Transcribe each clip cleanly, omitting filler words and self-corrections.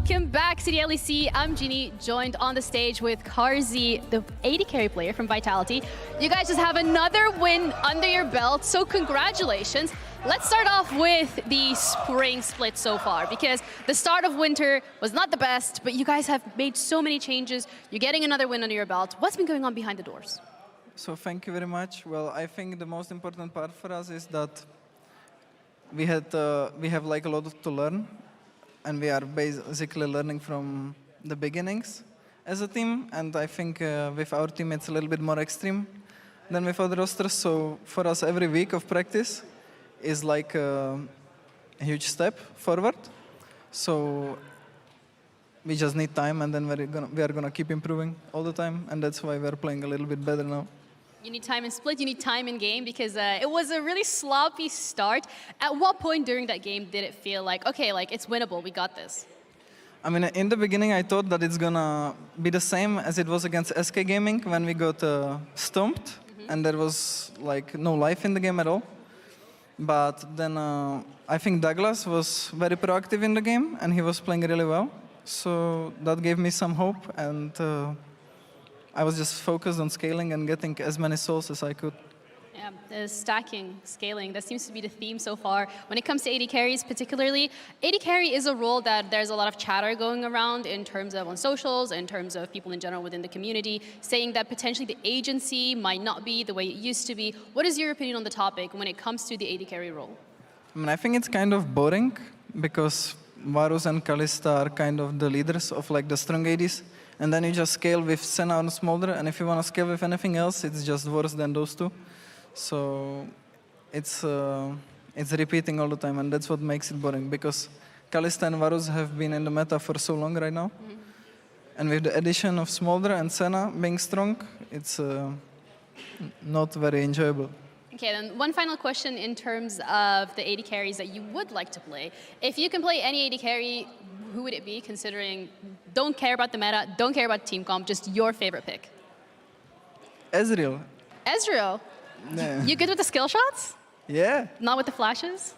Welcome back to the LEC. I'm Jeannie, joined on the stage with Karzi, the AD carry player from Vitality. You guys just have another win under your belt, so congratulations. Let's start off with the spring split so far, because the start of winter was not the best, but you guys have made so many changes. You're getting another win under your belt. What's been going on behind the doors? So thank you very much. Well, I think the most important part for us is that we have like a lot to learn, and we are basically learning from the beginnings as a team. And I think with our team, it's a little bit more extreme than with other rosters. So for us, every week of practice is like a huge step forward. So we just need time, and then we are gonna keep improving all the time, and that's why we're playing a little bit better now. You need time in split, you need time in game, because it was a really sloppy start. At what point during that game did it feel like, okay, like it's winnable, we got this? I mean, in the beginning, I thought that it's gonna be the same as it was against SK Gaming when we got stomped, and there was like no life in the game at all. But then I think Douglas was very proactive in the game, and he was playing really well. So that gave me some hope, and I was just focused on scaling and getting as many souls as I could. Yeah, stacking, scaling, that seems to be the theme so far. When it comes to AD carries particularly, AD carry is a role that there's a lot of chatter going around in terms of on socials, in terms of people in general within the community, saying that potentially the agency might not be the way it used to be. What is your opinion on the topic when it comes to the AD carry role? I mean, I think it's kind of boring, because Varus and Kalista are kind of the leaders of like the strong ADs. And then you just scale with Senna and Smolder, and if you want to scale with anything else, it's just worse than those two. So it's repeating all the time, and that's what makes it boring, because Kalista and Varus have been in the meta for so long right now. And with the addition of Smolder and Senna being strong, it's not very enjoyable. Okay, then one final question in terms of the AD carries that you would like to play. If you can play any AD carry, who would it be, considering don't care about the meta, don't care about team comp, just your favorite pick? Ezreal. Ezreal? Yeah. You good with the skill shots? Yeah. Not with the flashes?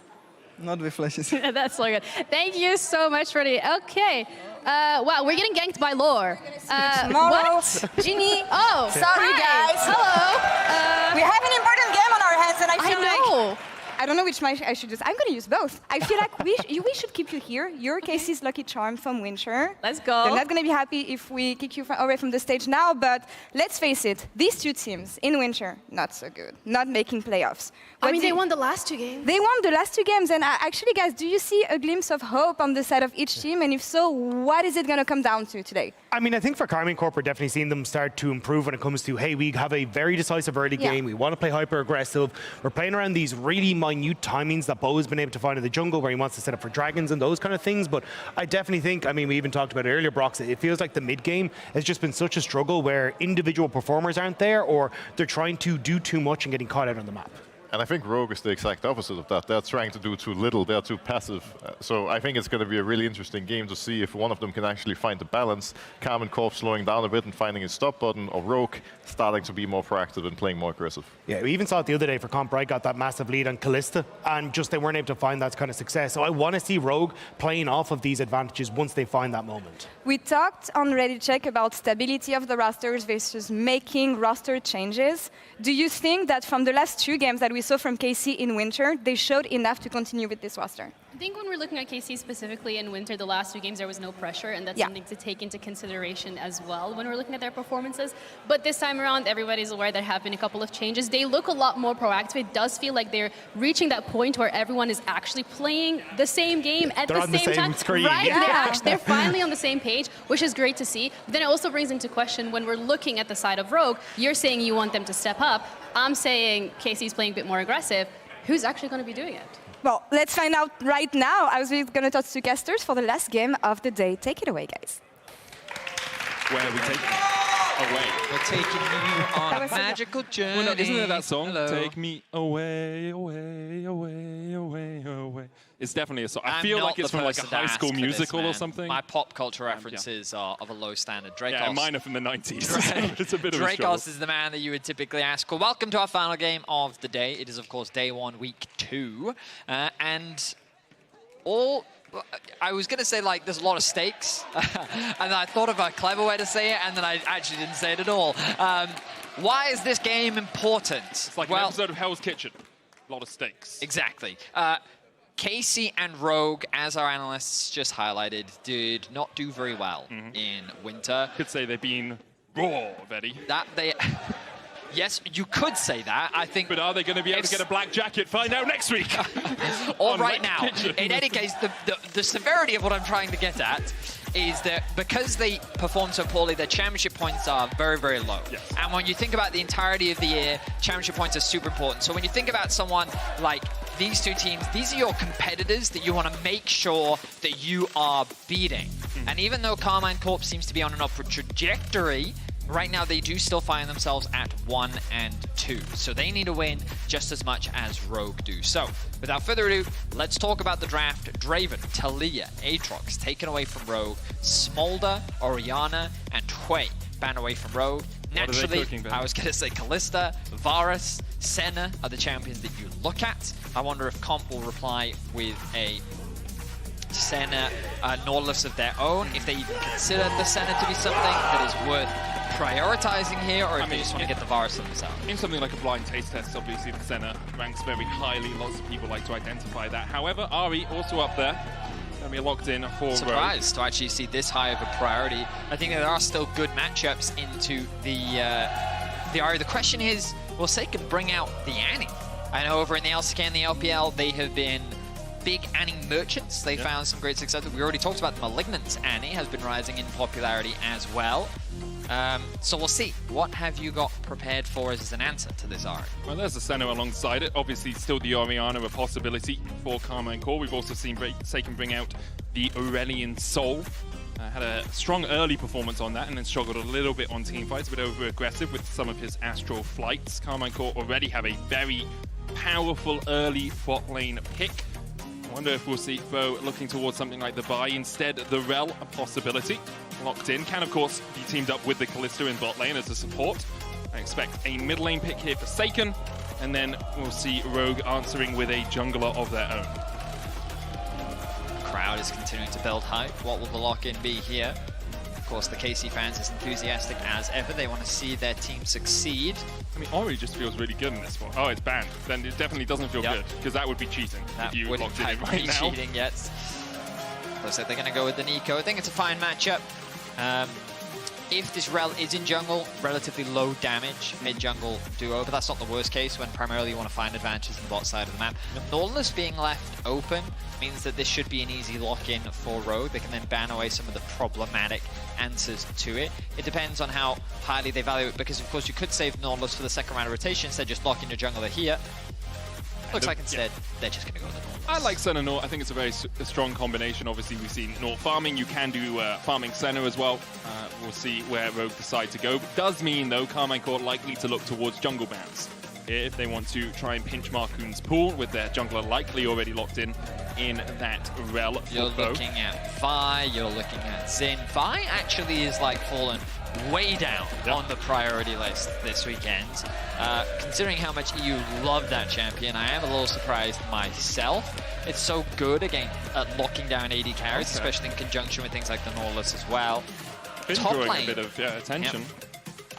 Not with flashes. That's so good. Thank you so much, Freddie. Okay. Wow, we're getting ganked by lore. What? Ginny. Oh, sorry, hi. guys. Hello. We have an important game on our hands, and I feel know. like I don't know which mic I should use. I'm going to use both. I feel like we should keep you here. You're Casey's lucky charm from Winter. Let's go. They're not going to be happy if we kick you away from the stage now, but let's face it, these two teams in Winter, not so good, not making playoffs. I mean, they won the last two games. They won the last two games, and actually, guys, do you see a glimpse of hope on the side of each team? And if so, what is it going to come down to today? I mean, I think for Karmine Corp, we're definitely seeing them start to improve when it comes to, hey, we have a very decisive early game. We want to play hyper-aggressive. We're playing around these really minute timings that Bo has been able to find in the jungle, where he wants to set up for dragons and those kind of things. But I definitely think, I mean, we even talked about it earlier, Brox, it feels like the mid-game has just been such a struggle where individual performers aren't there, or they're trying to do too much and getting caught out on the map. And I think Rogue is the exact opposite of that. They're trying to do too little, they're too passive. So I think it's going to be a really interesting game to see if one of them can actually find the balance. Karmine Corp slowing down a bit and finding his stop button, or Rogue starting to be more proactive and playing more aggressive. Yeah, we even saw it the other day for Comp, right? Got that massive lead on Kalista, and just they weren't able to find that kind of success. So I want to see Rogue playing off of these advantages once they find that moment. We talked on Reddit Check about stability of the rosters versus making roster changes. Do you think that from the last two games that we saw from KC in Winter, they showed enough to continue with this roster? I think when we're looking at KC specifically in Winter, the last two games there was no pressure, and that's something to take into consideration as well when we're looking at their performances. But this time around, everybody's aware there have been a couple of changes. They look a lot more proactive. It does feel like they're reaching that point where everyone is actually playing the same game at the same time. Screen. Right? Yeah. They're finally on the same page, which is great to see. But then it also brings into question, when we're looking at the side of Rogue, you're saying you want them to step up. I'm saying KC's playing a bit more aggressive. Who's actually going to be doing it? Well, let's find out right now. I was going to talk to casters for the last game of the day. Take it away, guys. Where are we taking away? We're taking you on a magical journey. Well, no, isn't there that song? Hello. Take me away, away, away, away, away. It's definitely a song. I feel like it's from like a High School Musical or something. My pop culture references are of a low standard. Drake Yeah, mine are from the 90s. So it's a bit of a Drake struggle. is the man that you would typically ask. Well, welcome to our final game of the day. It is, of course, day one, week 2. And all I was going to say, like, there's a lot of stakes. And I thought of a clever way to say it, and then I actually didn't say it at all. Why is this game important? It's like an episode of Hell's Kitchen. A lot of stakes. Exactly. Casey and Rogue, as our analysts just highlighted, did not do very well in Winter. Could say they've been raw, Vetti. Yes, you could say that. I think. But are they going to be able to get a black jacket? Find out next week. Or right now. In any case, the severity of what I'm trying to get at is that because they perform so poorly, their championship points are very, very low. Yes. And when you think about the entirety of the year, championship points are super important. So when you think about someone like these two teams, these are your competitors that you want to make sure that you are beating. And even though Karmine Corp seems to be on an upward trajectory, right now they do still find themselves at 1 and 2. So they need to win just as much as Rogue do. So without further ado, let's talk about the draft. Draven, Talia, Aatrox taken away from Rogue, Smolder, Orianna, and Hui banned away from Rogue. Naturally, I was going to say Kalista, Varus, Senna are the champions that you look at. I wonder if Comp will reply with a Senna Nautilus of their own, if they even consider the Senna to be something that is worth prioritizing here, or if they just want to get the Varus themselves. In something like a blind taste test, obviously the Senna ranks very highly. Lots of people like to identify that. However, Ari also up there. And we're locked in for surprised to actually see this high of a priority. I think there are still good matchups into the Ari. The question is, will Seiken bring out the Annie? I know over in the LCK and the LPL, they have been big Annie merchants. They found some great success. We already talked about the Malignant Annie has been rising in popularity as well. So we'll see. What have you got prepared for as an answer to this Ari? Well, there's a Senna alongside it. Obviously, still the Orianna a possibility for Karmine Corp. We've also seen Seiken bring out the Aurelian Soul. Had a strong early performance on that and then struggled a little bit on teamfights, a bit over-aggressive with some of his Astral Flights. Karmine Corp already have a very powerful early bot lane pick. I wonder if we'll see Bo looking towards something like the buy. Instead, the Rel, a possibility. Locked in. Can, of course, be teamed up with the Kalista in bot lane as a support. I expect a mid lane pick here for Seiken. And then we'll see Rogue answering with a jungler of their own. The crowd is continuing to build hype. What will the lock-in be here? Of course, the KC fans is enthusiastic as ever. They want to see their team succeed. I mean, Ori just feels really good in this one. Oh, it's banned. Then it definitely doesn't feel good, because that would be cheating if you locked it in right now. Cheating, yes. Looks like they're going to go with the Nico. I think it's a fine matchup. If this Rel is in jungle, relatively low damage, mid-jungle duo, but that's not the worst case when primarily you want to find advantages on the bot side of the map. Nautilus being left open means that this should be an easy lock-in for Rogue. They can then ban away some of the problematic answers to it. It depends on how highly they value it, because of course you could save Nautilus for the second round of rotation instead of just locking your jungler here. Looks like instead they're just going to go with the Nautilus. I like Senna Nort. I think it's a very strong combination. Obviously, we've seen Nort farming. You can do farming Senna as well. We'll see where Rogue decide to go. It does mean, though, Karmine Corp likely to look towards jungle bans here if they want to try and pinch Markoon's pool with their jungler likely already locked in that Rel. You're looking at Vi, you're looking at Xin. Vi actually is like fallen way down on the priority list this weekend. Considering how much EU love that champion, I am a little surprised myself. It's so good again at locking down AD carries, especially in conjunction with things like the Nautilus as well. Been drawing a bit of attention.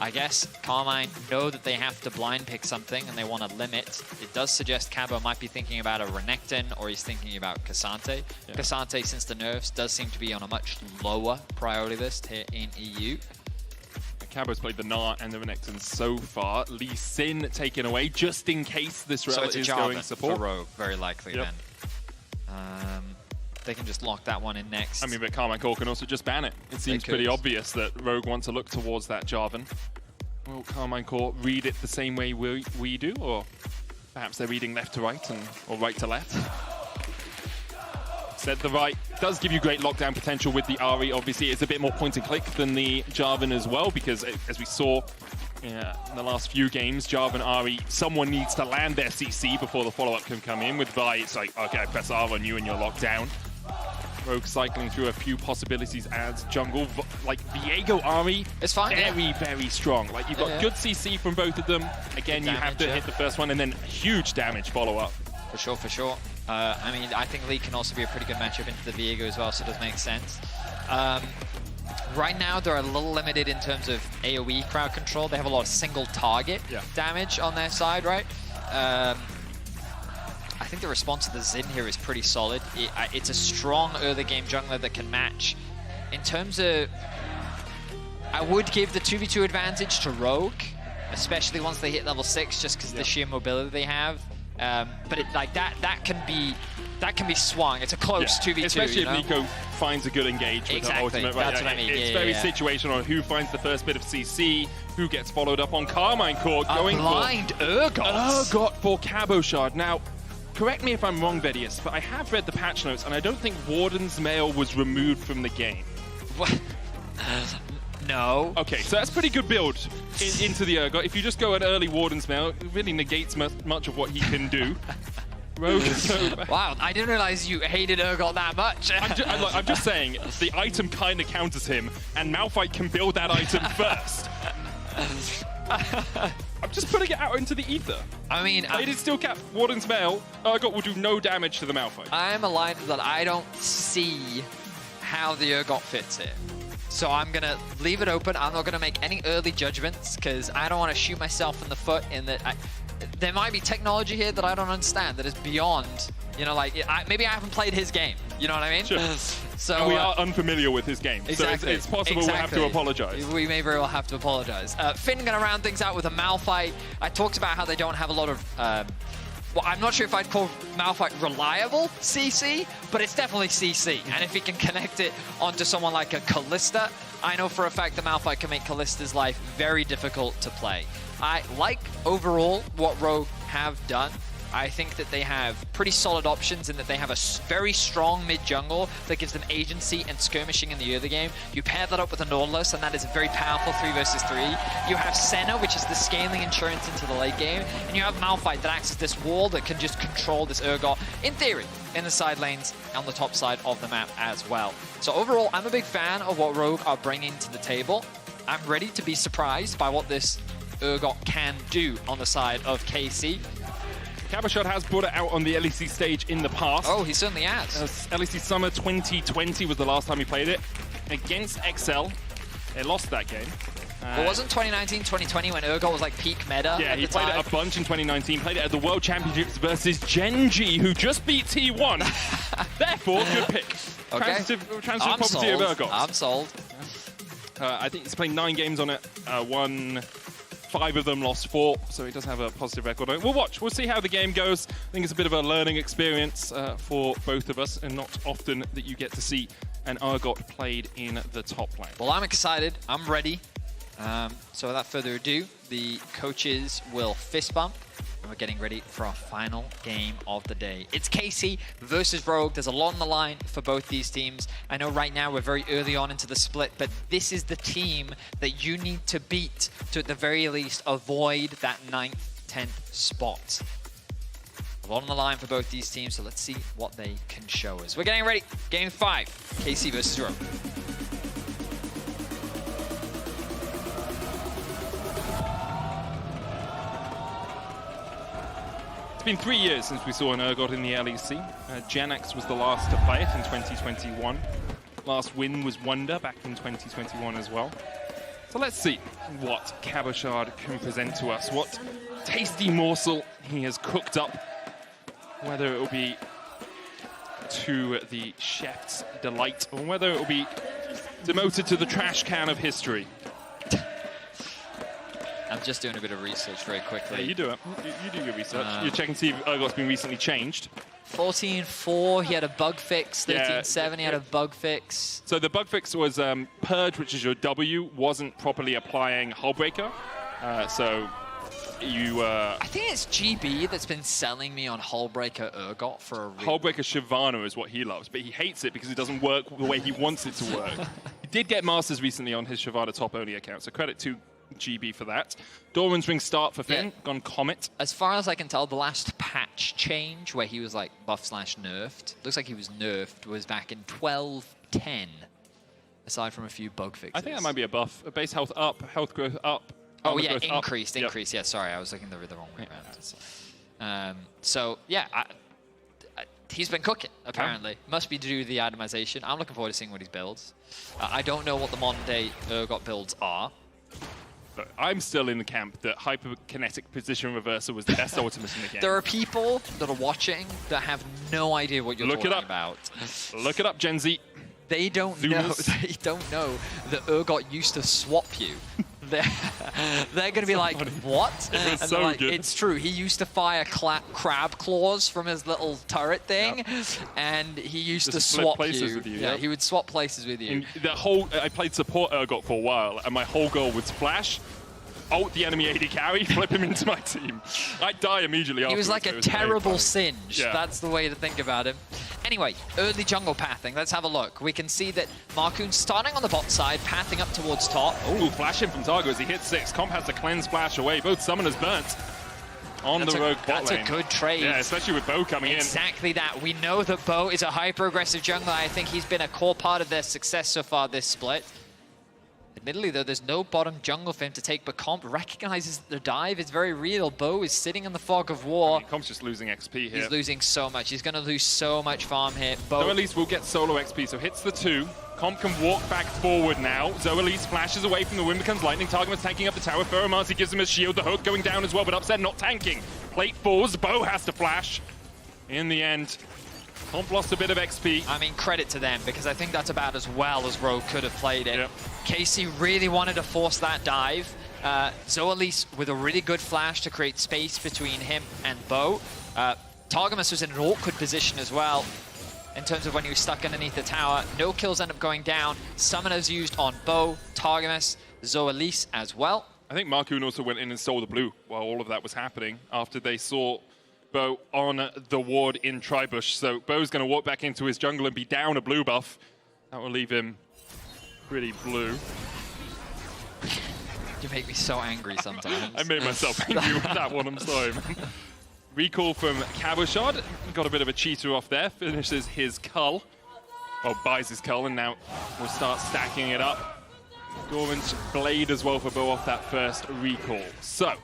I guess Karmine know that they have to blind pick something and they want to limit. It does suggest Cabo might be thinking about a Renekton, or he's thinking about Cassante. Cassante, since the nerfs, does seem to be on a much lower priority list here in EU. Cabo's played the Gnar and the Renekton so far. Lee Sin taken away just in case this Rel is going support. For Rogue, very likely then. They can just lock that one in next. I mean, but Karmine Corp can also just ban it. It seems pretty obvious that Rogue wants to look towards that Jarvan. Will Karmine Corp read it the same way we do, or perhaps they're reading left to right or right to left? Said the right does give you great lockdown potential with the Ari. Obviously, it's a bit more point and click than the Jarvan as well, because as we saw in the last few games, Jarvan, Ari, someone needs to land their CC before the follow-up can come in. With Vi, it's like, okay, I press R on you and you're locked down. Rogue cycling through a few possibilities as jungle. Like, Viego, Ari, it's fine, very, very strong. Like, you've got good CC from both of them. Again, you have to hit the first one, and then huge damage follow-up. For sure, for sure. I mean, I think Lee can also be a pretty good matchup into the Viego as well, so it does make sense. Right now, they're a little limited in terms of AoE crowd control. They have a lot of single target damage on their side, right? I think the response to the Xin here is pretty solid. It's a strong early game jungler that can match. In terms of... I would give the 2v2 advantage to Rogue, especially once they hit level 6, just because the sheer mobility they have. But that can be swung. It's a close 2v2. Especially if Nico finds a good engage with her ultimate. Right? That's what I mean. It's very situational on who finds the first bit of CC, who gets followed up on Karmine Court, going blind for Urgot for Cabochard. Now, correct me if I'm wrong, Vedius, but I have read the patch notes, and I don't think Warden's Mail was removed from the game. What? No. Okay, so that's a pretty good build into the Urgot. If you just go an early Warden's Mail, it really negates much of what he can do. Rogue is so bad. Wow, I didn't realize you hated Urgot that much. I'm just saying, the item kind of counters him, and Malphite can build that item first. I'm just putting it out into the ether. I mean, Bladed Steel Cap, Warden's Mail, Urgot will do no damage to the Malphite. I'm aligned that I don't see how the Urgot fits here. So I'm going to leave it open. I'm not going to make any early judgments because I don't want to shoot myself in the foot in that there might be technology here that I don't understand that is beyond, you know, like maybe I haven't played his game. You know what I mean? Sure. So and we are unfamiliar with his game. Exactly. So it's possible we'll have to apologize. We may very well have to apologize. Finn going to round things out with a Malphite. I talked about how they don't have a lot of... well, I'm not sure if I'd call Malphite reliable CC, but it's definitely CC. And if he can connect it onto someone like a Callista, I know for a fact that Malphite can make Callista's life very difficult to play. I like overall what Rogue have done. I think that they have pretty solid options in that they have a very strong mid-jungle that gives them agency and skirmishing in the early game. You pair that up with a Nautilus, and that is a very powerful 3 versus 3. You have Senna, which is the scaling insurance into the late game, and you have Malphite that acts as this wall that can just control this Urgot, in theory, in the side lanes on the top side of the map as well. So overall, I'm a big fan of what Rogue are bringing to the table. I'm ready to be surprised by what this Urgot can do on the side of KC. Cabochard has brought it out on the LEC stage in the past. Oh, he certainly has. LEC Summer 2020 was the last time he played it. Against XL, they lost that game. But wasn't 2019, 2020 when Urgot was like peak meta? Yeah, he played it a bunch in 2019. Played it at the World Championships versus Genji, who just beat T1. Therefore, good pick. Okay. Transitive property of Urgot. I'm sold. I think he's played 9 games on it. Won 5 of them, lost 4, so he does have a positive record. We'll watch. We'll see how the game goes. I think it's a bit of a learning experience for both of us, and not often that you get to see an Urgot played in the top lane. Well, I'm excited. I'm ready. So without further ado, the coaches will fist bump, and we're getting ready for our final game of the day. It's KC versus Rogue. There's a lot on the line for both these teams. I know right now we're very early on into the split, but this is the team that you need to beat to at the very least avoid that 9th, 10th spot. A lot on the line for both these teams, so let's see what they can show us. We're getting ready. Game 5, KC versus Rogue. It's been 3 years since we saw an Urgot in the LEC. Janax was the last to play it in 2021. Last win was Wonder back in 2021 as well. So let's see what Cabochard can present to us. What tasty morsel he has cooked up. Whether it will be to the chef's delight or whether it will be demoted to the trash can of history. I'm just doing a bit of research very quickly. Yeah, you do it. You do your research. You're checking to see if Urgot's been recently changed. 14.4, he had a bug fix. 13.7, he had a bug fix. So the bug fix was Purge, which is your W, wasn't properly applying Hullbreaker. So you... I think it's GB that's been selling me on Hullbreaker Urgot for a reason. Hullbreaker Shyvana is what he loves, but he hates it because it doesn't work the way he wants it to work. He did get Masters recently on his Shyvana top-only account, so credit to GB for that. Doran's Ring start for Finn, gone Comet. As far as I can tell, the last patch change where he was like buff/nerfed, looks like he was nerfed, was back in 12.10, aside from a few bug fixes. I think that might be a buff. Base health up, health growth up. Oh yeah, increased, yeah, sorry, I was looking the wrong way around. So yeah, he's been cooking, apparently. Must be due to the itemization. I'm looking forward to seeing what he builds. I don't know what the modern day Urgot builds are. But I'm still in the camp that hyperkinetic position reversal was the best ultimate in the game. There are people that are watching that have no idea what you're talking about. Look it up, Gen Z. They don't know. They don't know that Urgot used to swap you. They're going to be like, what? And so like, good. it's true. He used to fire crab claws from his little turret thing, and he used to split swap places you. with you, Yeah, yep. he would swap places with you. And I played support Urgot for a while, and my whole goal was flash, ult the enemy AD carry, flip him into my team. I'd die immediately after. He was like a terrible singe. Yeah. That's the way to think about him. Anyway, early jungle pathing. Let's have a look. We can see that Marcoon's starting on the bot side, pathing up towards top. Ooh, flash in from Targo as he hits 6. Comp has to cleanse flash away. Both summoners burnt on the rogue bot That's lane. a good trade. Yeah, especially with Bo coming in. Exactly that. We know that Bo is a hyper-aggressive jungler. I think he's been a core part of their success so far this split. Admittedly, though, there's no bottom jungle for him to take, but Comp recognizes that the dive is very real. Bo is sitting in the fog of war. I mean, Comp's just losing XP here. He's losing so much. He's going to lose so much farm here. Bo, Zoelise will get solo XP, so hits the 2. Comp can walk back forward now. Zoelise flashes away from the wind, becomes lightning. Target's tanking up the tower. Ferromancy gives him a shield. The hook going down as well, but Upset not tanking. Plate falls. Bo has to flash. In the end, Comp lost a bit of XP. I mean, credit to them, because I think that's about as well as Rogue could have played it. Yep. Casey really wanted to force that dive. Zoelise with a really good flash to create space between him and Bo. Targamas was in an awkward position as well in terms of when he was stuck underneath the tower. No kills end up going down. Summoners used on Bo, Targamas, Zoelise as well. I think Marcoon also went in and stole the blue while all of that was happening after they saw Bo on the ward in Tribush. So Bo's going to walk back into his jungle and be down a blue buff. That will leave him pretty blue. You make me so angry sometimes. I made myself angry with that one, I'm sorry, man. Recall from Cabochard. Got a bit of a cheater off there. Finishes his cull. Well, buys his cull, and now we'll start stacking it up. Dormant Blade as well for Bo off that first recall. So,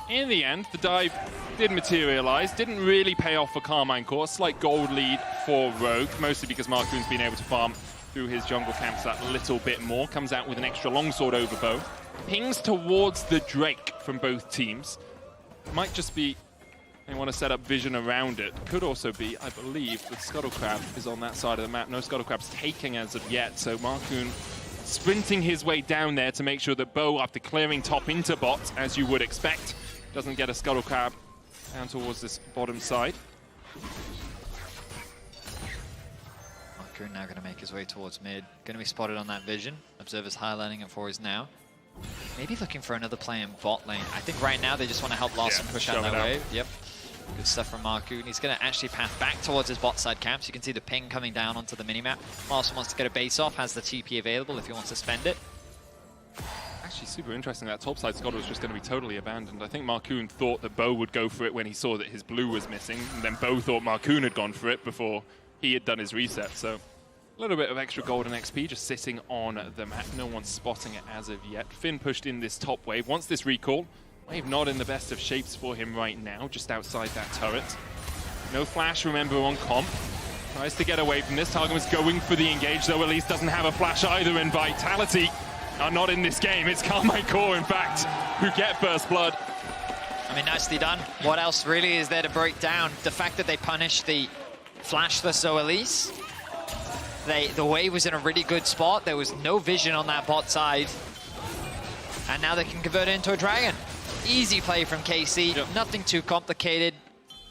in the end, the dive did materialize. Didn't really pay off for Karmine Corp. Slight gold lead for Rogue, mostly because Marcoon's been able to farm through his jungle camps that little bit more. Comes out with an extra longsword over Bo. Pings towards the Drake from both teams. Might just be they want to set up vision around it. Could also be, I believe, the Scuttle Crab is on that side of the map. No Scuttle Crab's taking as of yet, so Marcoon sprinting his way down there to make sure that Bo, after clearing top into bot, as you would expect, doesn't get a Scuttle Crab down towards this bottom side. Marcoon now going to make his way towards mid. Going to be spotted on that vision. Observer's highlighting it for us now. Maybe looking for another play in bot lane. I think right now they just want to help Larson push out that wave. Yep. Good stuff from Marcoon. He's going to actually path back towards his bot side camps. You can see the ping coming down onto the minimap. Larson wants to get a base off, has the TP available if he wants to spend it. Actually, super interesting. That topside Scuttle was just going to be totally abandoned. I think Marcoon thought that Bo would go for it when he saw that his blue was missing, and then Bo thought Marcoon had gone for it before he had done his reset. So a little bit of extra golden XP just sitting on the map. No one's spotting it as of yet. Finn pushed in this top wave. Wants this recall. Wave not in the best of shapes for him right now, just outside that turret. No flash, remember, on Comp. Tries to get away from this. Target was going for the engage, though at least doesn't have a flash either, and Vitality are not in this game. It's Karmine Corp, in fact, who get first blood. I mean, nicely done. What else really is there to break down? The fact that they punished the flashless Zoelise. The wave was in a really good spot. There was no vision on that bot side. And now they can convert it into a dragon. Easy play from KC, nothing too complicated,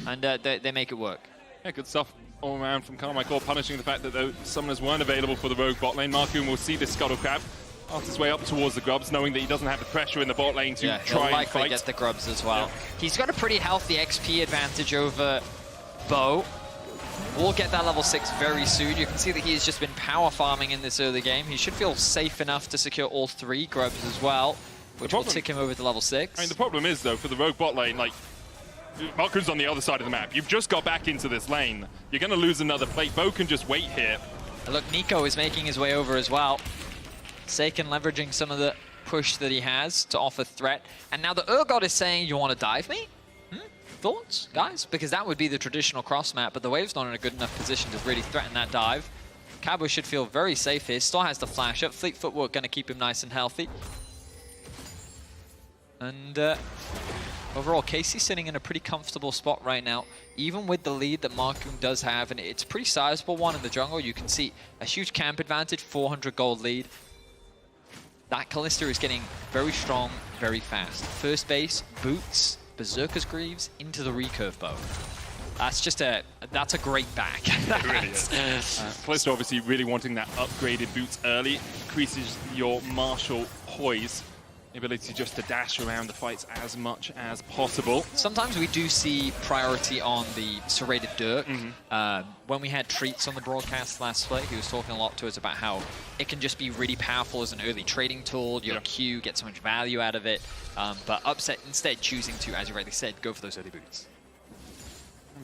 and they make it work. Yeah, good stuff all around from Karmine Corp, punishing the fact that the summoners weren't available for the rogue bot lane. Marcoon will see this Scuttle Crab off his way up towards the grubs, knowing that he doesn't have the pressure in the bot lane to try and fight. Get the grubs as well. He's got a pretty healthy XP advantage over Bo. We'll get that level 6 very soon. You can see that he's just been power farming in this early game. He should feel safe enough to secure all 3 grubs as well, which will tick him over to level 6. I mean, the problem is, though, for the rogue bot lane, like, Marcoon's on the other side of the map. You've just got back into this lane. You're going to lose another plate. Bo can just wait here. And look, Nico is making his way over as well. Seiken leveraging some of the push that he has to offer threat. And now the Urgot is saying, you want to dive me? Thoughts, guys? Because that would be the traditional cross map, but the wave's not in a good enough position to really threaten that dive. Cabo should feel very safe here. Still has the flash up. Fleet footwork going to keep him nice and healthy. And overall, Casey sitting in a pretty comfortable spot right now, even with the lead that Markoon does have, and it's a pretty sizable one in the jungle. You can see a huge camp advantage, 400 gold lead. That Kalista is getting very strong, very fast. First base, boots, Berserker's Greaves into the recurve bow. That's just that's a great back. It really is. Kalista obviously really wanting that upgraded boots early. Increases your martial poise. The ability just to dash around the fights as much as possible. Sometimes we do see priority on the serrated Dirk. When we had Treats on the broadcast last play, he was talking a lot to us about how it can just be really powerful as an early trading tool. Your Q, get so much value out of it. But Upset instead choosing to, as you rightly said, go for those early boots.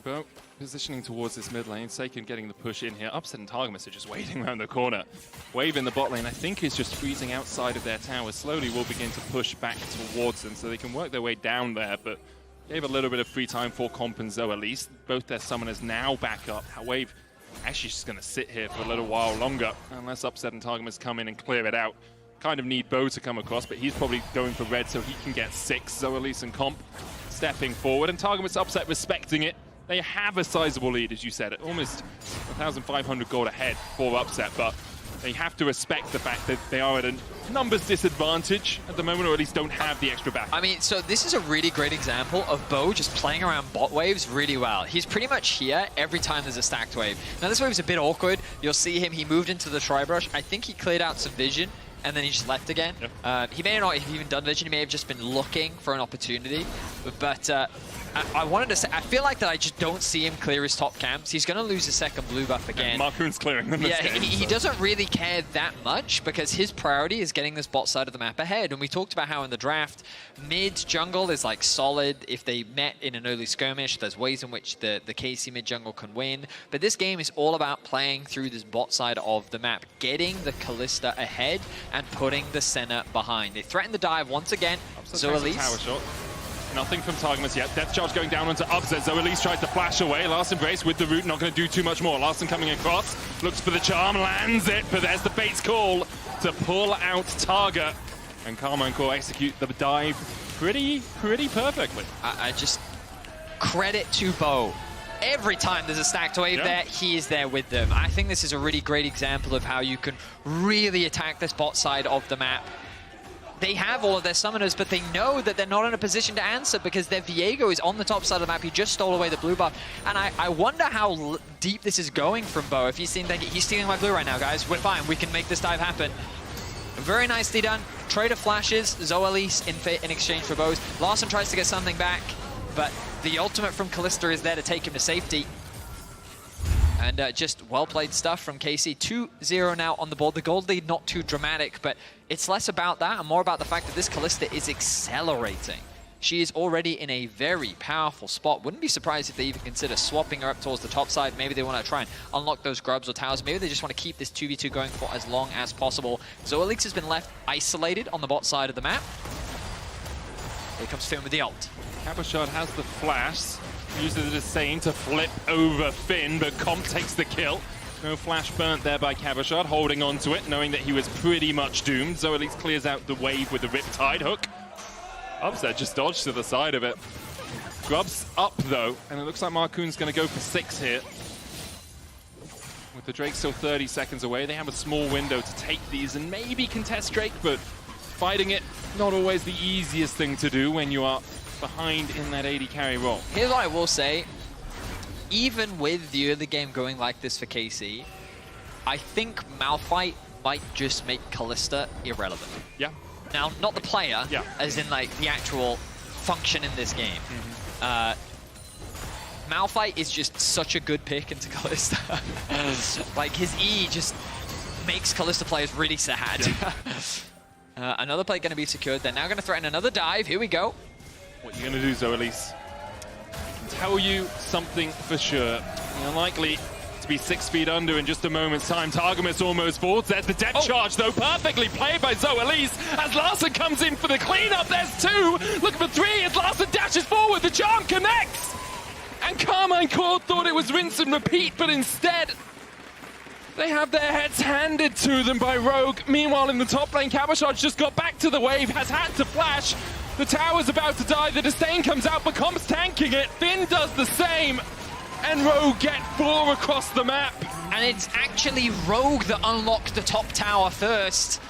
Bo positioning towards this mid lane, Seiken getting the push in here. Upset and Targamas are just waiting around the corner. Wave in the bot lane, I think, is just freezing outside of their tower. Slowly will begin to push back towards them so they can work their way down there, but gave a little bit of free time for Comp and Zoe at least. Both their summoners now back up. Wave actually just going to sit here for a little while longer, unless Upset and Targamas come in and clear it out. Kind of need Bo to come across, but he's probably going for red so he can get 6. Zoe and Comp stepping forward, and Targamas Upset respecting it. They have a sizable lead, as you said, almost 1,500 gold ahead for Upset, but they have to respect the fact that they are at a numbers disadvantage at the moment, or at least don't have the extra back. I mean, so this is a really great example of Bo just playing around bot waves really well. He's pretty much here every time there's a stacked wave. Now, this wave's a bit awkward. You'll see him, he moved into the Tri-Brush. I think he cleared out some vision, and then he just left again. He may not have even done vision, he may have just been looking for an opportunity, but I wanted to say, I feel like that I just don't see him clear his top camps. He's going to lose his second blue buff again. Markoon's clearing them. Yeah, he doesn't really care that much because his priority is getting this bot side of the map ahead. And we talked about how in the draft, mid jungle is like solid. If they met in an early skirmish, there's ways in which the KC mid jungle can win. But this game is all about playing through this bot side of the map, getting the Kalista ahead and putting the Senna behind. They threaten the dive once again. Zoe Power shot. Nothing from Targamas yet. Death charge going down onto Upset. Zoe tries to flash away. Last Embrace with the root, not going to do too much more. Larson coming across, looks for the charm, lands it, but there's the bait's call to pull out Targa. And Karmine Corp execute the dive pretty perfectly. I just credit to Bo. Every time there's a stacked wave there, he is there with them. I think this is a really great example of how you can really attack this bot side of the map. They have all of their summoners, but they know that they're not in a position to answer because their Viego is on the top side of the map. He just stole away the blue buff. And I wonder how deep this is going from Bo. If he's stealing my blue right now, guys. We're fine. We can make this dive happen. Very nicely done. Trader flashes. Zoe in exchange for Bo's. Larson tries to get something back, but the ultimate from Kalista is there to take him to safety. And just well-played stuff from KC. 2-0 now on the board. The gold lead not too dramatic, but it's less about that and more about the fact that this Kalista is accelerating. She is already in a very powerful spot. Wouldn't be surprised if they even consider swapping her up towards the top side. Maybe they want to try and unlock those grubs or towers. Maybe they just want to keep this 2v2 going for as long as possible. Zoe has been left isolated on the bot side of the map. Here comes Finn with the ult. Cabochard has the flash. Uses the same to flip over Finn, but Comp takes the kill. No flash burnt there by Cabochard, holding on to it, knowing that he was pretty much doomed. So at least clears out the wave with the Riptide hook. Upset just dodged to the side of it. Grub's up though, and it looks like Markoon's going to go for 6 here. With the Drake still 30 seconds away, they have a small window to take these and maybe contest Drake, but fighting it, not always the easiest thing to do when you are behind in that 80 carry role. Here's what I will say. Even with the early game going like this for KC, I think Malphite might just make Kalista irrelevant. Yeah. Now, not the player, as in like the actual function in this game. Malphite is just such a good pick into Kalista. Like his E just makes Kalista players really sad. Another play going to be secured. They're now going to threaten another dive. Here we go. What are you going to do, Zoe? I can tell you something for sure. You're likely to be 6 feet under in just a moment's time. Targamas almost falls. There's the depth charge, though. Perfectly played by Zoe as Larson comes in for the cleanup. There's 2. Looking for 3 as Larson dashes forward. The charm connects. Karmine Corp thought it was rinse and repeat, but instead they have their heads handed to them by Rogue. Meanwhile, in the top lane, Cabochard just got back to the wave, has had to flash. The tower's about to die, the Disdain comes out, becomes tanking it. Finn does the same, and Rogue get 4 across the map. And it's actually Rogue that unlocked the top tower first.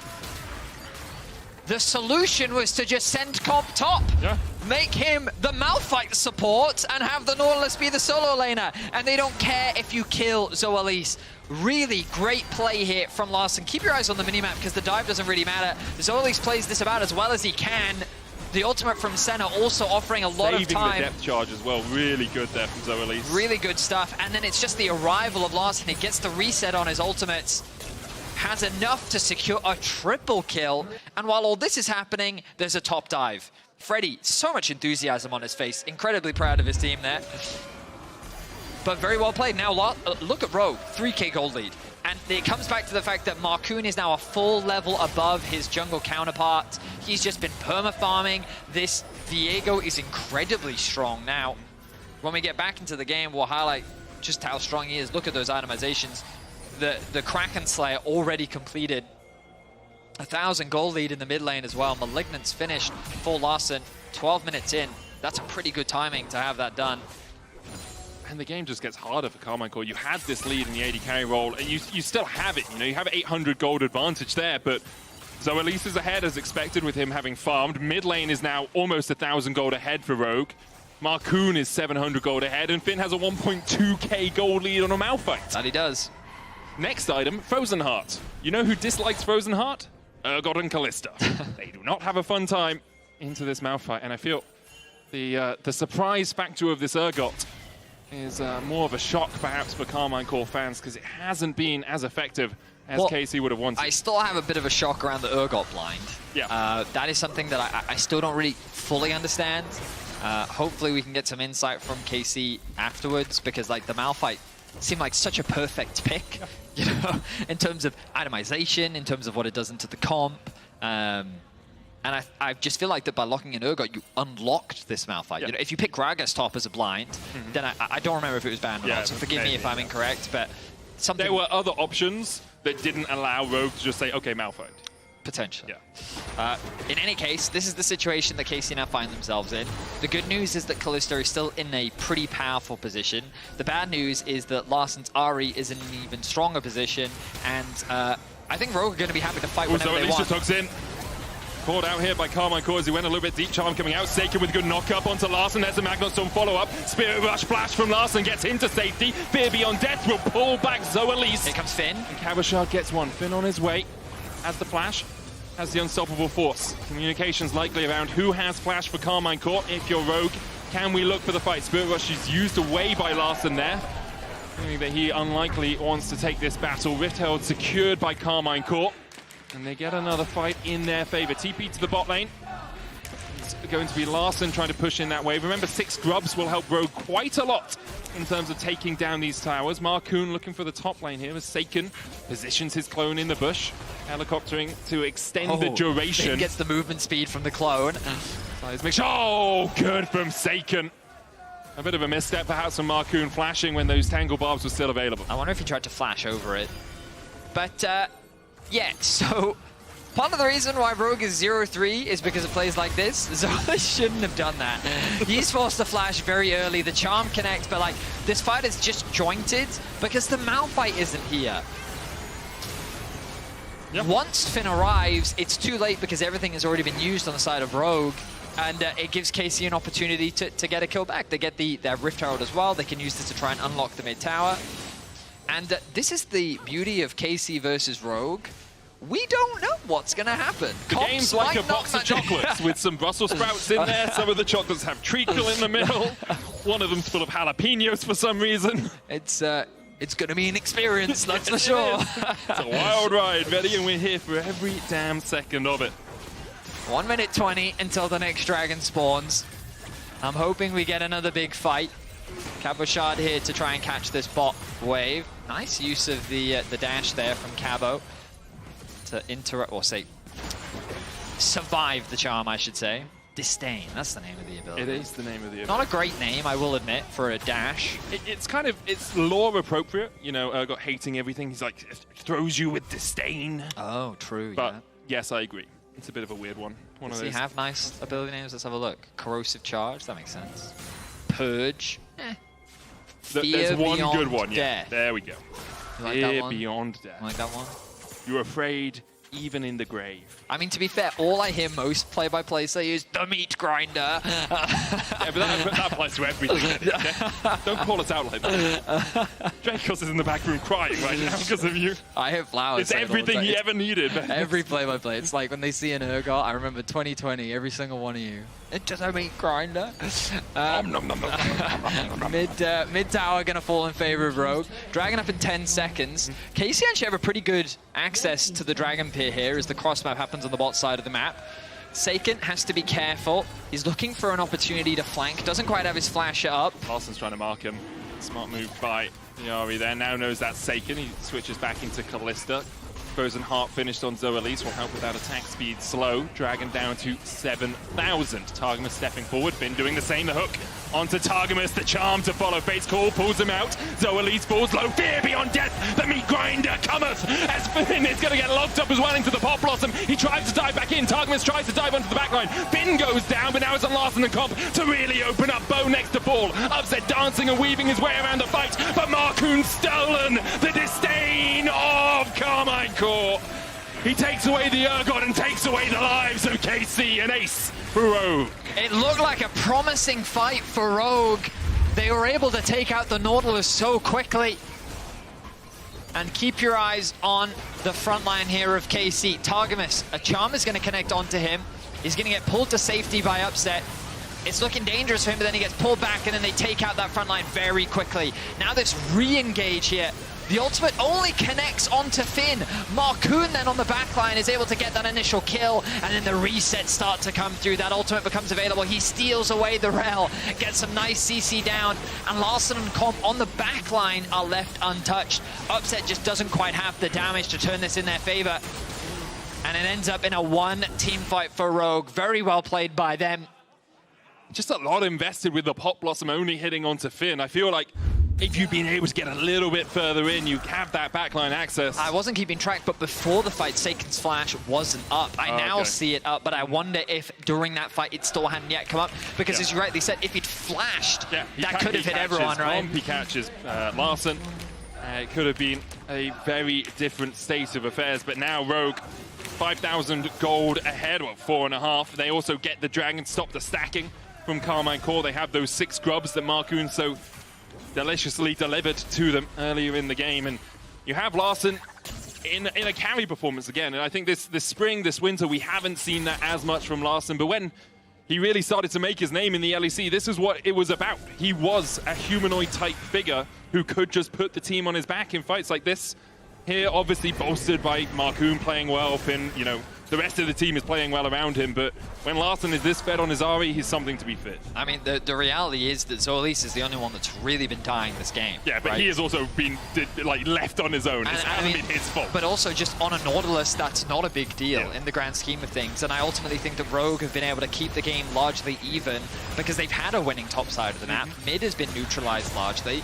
The solution was to just send Corp top. Yeah. Make him the Malphite support and have the Nautilus be the solo laner. And they don't care if you kill Zoalise. Really great play here from Larssen. Keep your eyes on the minimap because the dive doesn't really matter. Zoalise plays this about as well as he can. The ultimate from Senna also offering a lot of time. Saving the depth charge as well. Really good there from Zoalise. Really good stuff. And then it's just the arrival of Larssen. He gets the reset on his ultimates. Has enough to secure a triple kill. And while all this is happening, there's a top dive. Freddy, so much enthusiasm on his face. Incredibly proud of his team there. But very well played. Now look at Rogue, 3k gold lead. And it comes back to the fact that Marcoon is now a full level above his jungle counterpart. He's just been perma-farming. This Viego is incredibly strong. Now, when we get back into the game, we'll highlight just how strong he is. Look at those itemizations. The Kraken Slayer already completed. 1,000 gold lead in the mid lane as well. Malignant's finished for Larssen. 12 minutes in. That's a pretty good timing to have that done. And the game just gets harder for Karmine Corp. You had this lead in the AD carry role, and you still have it. You know, you have 800 gold advantage there, but Zoalise is ahead as expected with him having farmed. Mid lane is now almost 1,000 gold ahead for Rogue. Marcoon is 700 gold ahead, and Finn has a 1.2k gold lead on a Malphite. That he does. Next item, Frozen Heart. You know who dislikes Frozen Heart? Urgot and Kalista. They do not have a fun time into this Malphite, and I feel the surprise factor of this Urgot is more of a shock perhaps for Karmine Corp fans because it hasn't been as effective as KC would have wanted. I still have a bit of a shock around the Urgot blind. Yeah. That is something that I still don't really fully understand. Hopefully we can get some insight from KC afterwards because like the Malphite seemed like such a perfect pick, you know, in terms of itemization, in terms of what it does into the comp. And I just feel like that by locking in Urgot, you unlocked this Malphite. Yeah. You know, if you pick Gragas top as a blind, then I don't remember if it was banned or not, so forgive me if I'm incorrect, but something... There were other options that didn't allow Rogue to just say, okay, Malphite. Potentially. Yeah. In any case, this is the situation that KC now find themselves in. The good news is that Kalista is still in a pretty powerful position. The bad news is that Larssen's Ahri is in an even stronger position, and I think Rogue are going to be happy to fight whenever they want. Just hooks in. Caught out here by Karmine Corp as he went a little bit deep. Charm coming out. Seiken with a good knock-up onto Larssen. There's a Magnetstone follow-up. Spirit Rush flash from Larssen gets into safety. Fear Beyond Death will pull back Zoalise. Here comes Finn. And Cabochard gets one. Finn on his way. Has the flash. Has the unstoppable force. Communications likely around who has flash for Karmine Corp. If you're Rogue, can we look for the fight? Spirit Rush is used away by Larssen there. Meaning that he unlikely wants to take this battle. Rift Herald secured by Karmine Corp. And they get another fight in their favor. TP to the bot lane. It's going to be Larssen trying to push in that wave. Remember, 6 grubs will help Rogue quite a lot in terms of taking down these towers. Marcoon looking for the top lane here as Seiken positions his clone in the bush. Helicoptering to extend the duration. Finn gets the movement speed from the clone. Oh, good from Seiken. A bit of a misstep perhaps from Marcoon flashing when those Tangle Barbs were still available. I wonder if he tried to flash over it. But yeah, so part of the reason why Rogue is 0-3 is because it plays like this. Zoalise shouldn't have done that. He's forced to flash very early. The charm connects, but like this fight is just jointed because the Malphite isn't here. Yep. Once Finn arrives, it's too late because everything has already been used on the side of Rogue, and it gives KC an opportunity to get a kill back. They get their Rift Herald as well. They can use this to try and unlock the mid tower. And this is the beauty of KC versus Rogue. We don't know what's going to happen. The game's like a box of chocolates with some Brussels sprouts in there. Some of the chocolates have treacle in the middle. One of them's full of jalapenos for some reason. It's going to be an experience, that's for sure. It's a wild ride, Betty, and we're here for every damn second of it. 1 minute 20 until the next dragon spawns. I'm hoping we get another big fight. Cabochard here to try and catch this bot wave. Nice use of the dash there from Cabo to interrupt, or say, survive the charm, I should say. Disdain, that's the name of the ability. It is the name of the ability. Not a great name, I will admit, for a dash. It's lore appropriate. You know, Urgot hating everything. He's like, throws you with disdain. Oh, true, But yeah. yes, I agree. It's a bit of a weird one. Does he have nice ability names? Let's have a look. Corrosive Charge, that makes sense. Purge. There's Fear one Beyond good one, yeah. Death. There we go. You like that Fear one? Beyond Death. You like that one? You're afraid even in the grave. I mean, to be fair, all I hear most play-by-play say is the meat grinder. Yeah, but that applies to everything. Okay? Don't call us out like that. Dracos is in the back room crying right now because of you. I have flowers. It's everything he ever needed. Every play-by-play. It's like when they see an Urgot, I remember 2020, every single one of you. It's a meat grinder. Mid tower going to fall in favor of Rogue. Dragon up in 10 seconds. KC actually have a pretty good access to the Dragon Pier here as the cross map happens on the bot side of the map. Seiken has to be careful. He's looking for an opportunity to flank. Doesn't quite have his flash up. Larson's trying to mark him. Smart move by Yari there. Now knows that's Seiken. He switches back into Callista. Frozen Heart finished on Zoelise will help with that attack speed slow. Dragon down to 7,000. Targamas stepping forward. Finn doing the same. The hook onto Targamas. The charm to follow. Fate's Call pulls him out. Zoelise falls low. Fear Beyond Death. The meat grinder cometh as Finn is going to get locked up as well into the Pot Blossom. He tries to dive back in. Targamas tries to dive onto the backline. Finn goes down, but now it's on Larson and Comp to really open up. Bow next to Ball. Upset dancing and weaving his way around the fight. But Marcoon's stolen. The disdain of Karmine Corp. He takes away the Urgot and takes away the lives of KC and Ace for Rogue. It looked like a promising fight for Rogue. They were able to take out the Nautilus so quickly. And keep your eyes on the front line here of KC. Targamas, a charm is going to connect onto him. He's going to get pulled to safety by Upset. It's looking dangerous for him, but then he gets pulled back and then they take out that front line very quickly. Now this re-engage here. The ultimate only connects onto Finn. Marcoon then on the backline is able to get that initial kill, and then the resets start to come through. That ultimate becomes available. He steals away the Rel, gets some nice CC down, and Larson and Comp on the backline are left untouched. Upset just doesn't quite have the damage to turn this in their favor. And it ends up in a one-team fight for Rogue. Very well played by them. Just a lot invested with the Pot Blossom only hitting onto Finn. I feel like if you've been able to get a little bit further in, you have that backline access. I wasn't keeping track, but before the fight, Seiken's flash wasn't up. I now see it up, but I wonder if during that fight it still hadn't yet come up. Because as you rightly said, if he'd flashed, that could have hit everyone, right? He catches Larson. It could have been a very different state of affairs, but now Rogue, 5,000 gold ahead, well, 4.5. They also get the Dragon, stop the stacking from Karmine Corp. They have those 6 grubs that Marcoon so deliciously delivered to them earlier in the game, and you have Larson in a carry performance again. And I think this spring, this winter, we haven't seen that as much from Larson, but when he really started to make his name in the LEC, this is what it was about. He was a humanoid type figure who could just put the team on his back in fights like this. Here, obviously bolstered by Marcoon playing well, Finn, you know, the rest of the team is playing well around him, but when Larson is this fed on his Ari, he's something to be fit. I mean, the reality is that Zoelise is the only one that's really been dying this game. Yeah, but he has also been left on his own. It hasn't been his fault. But also just on a Nautilus, that's not a big deal in the grand scheme of things. And I ultimately think that Rogue have been able to keep the game largely even because they've had a winning top side of the map. Mid has been neutralized largely.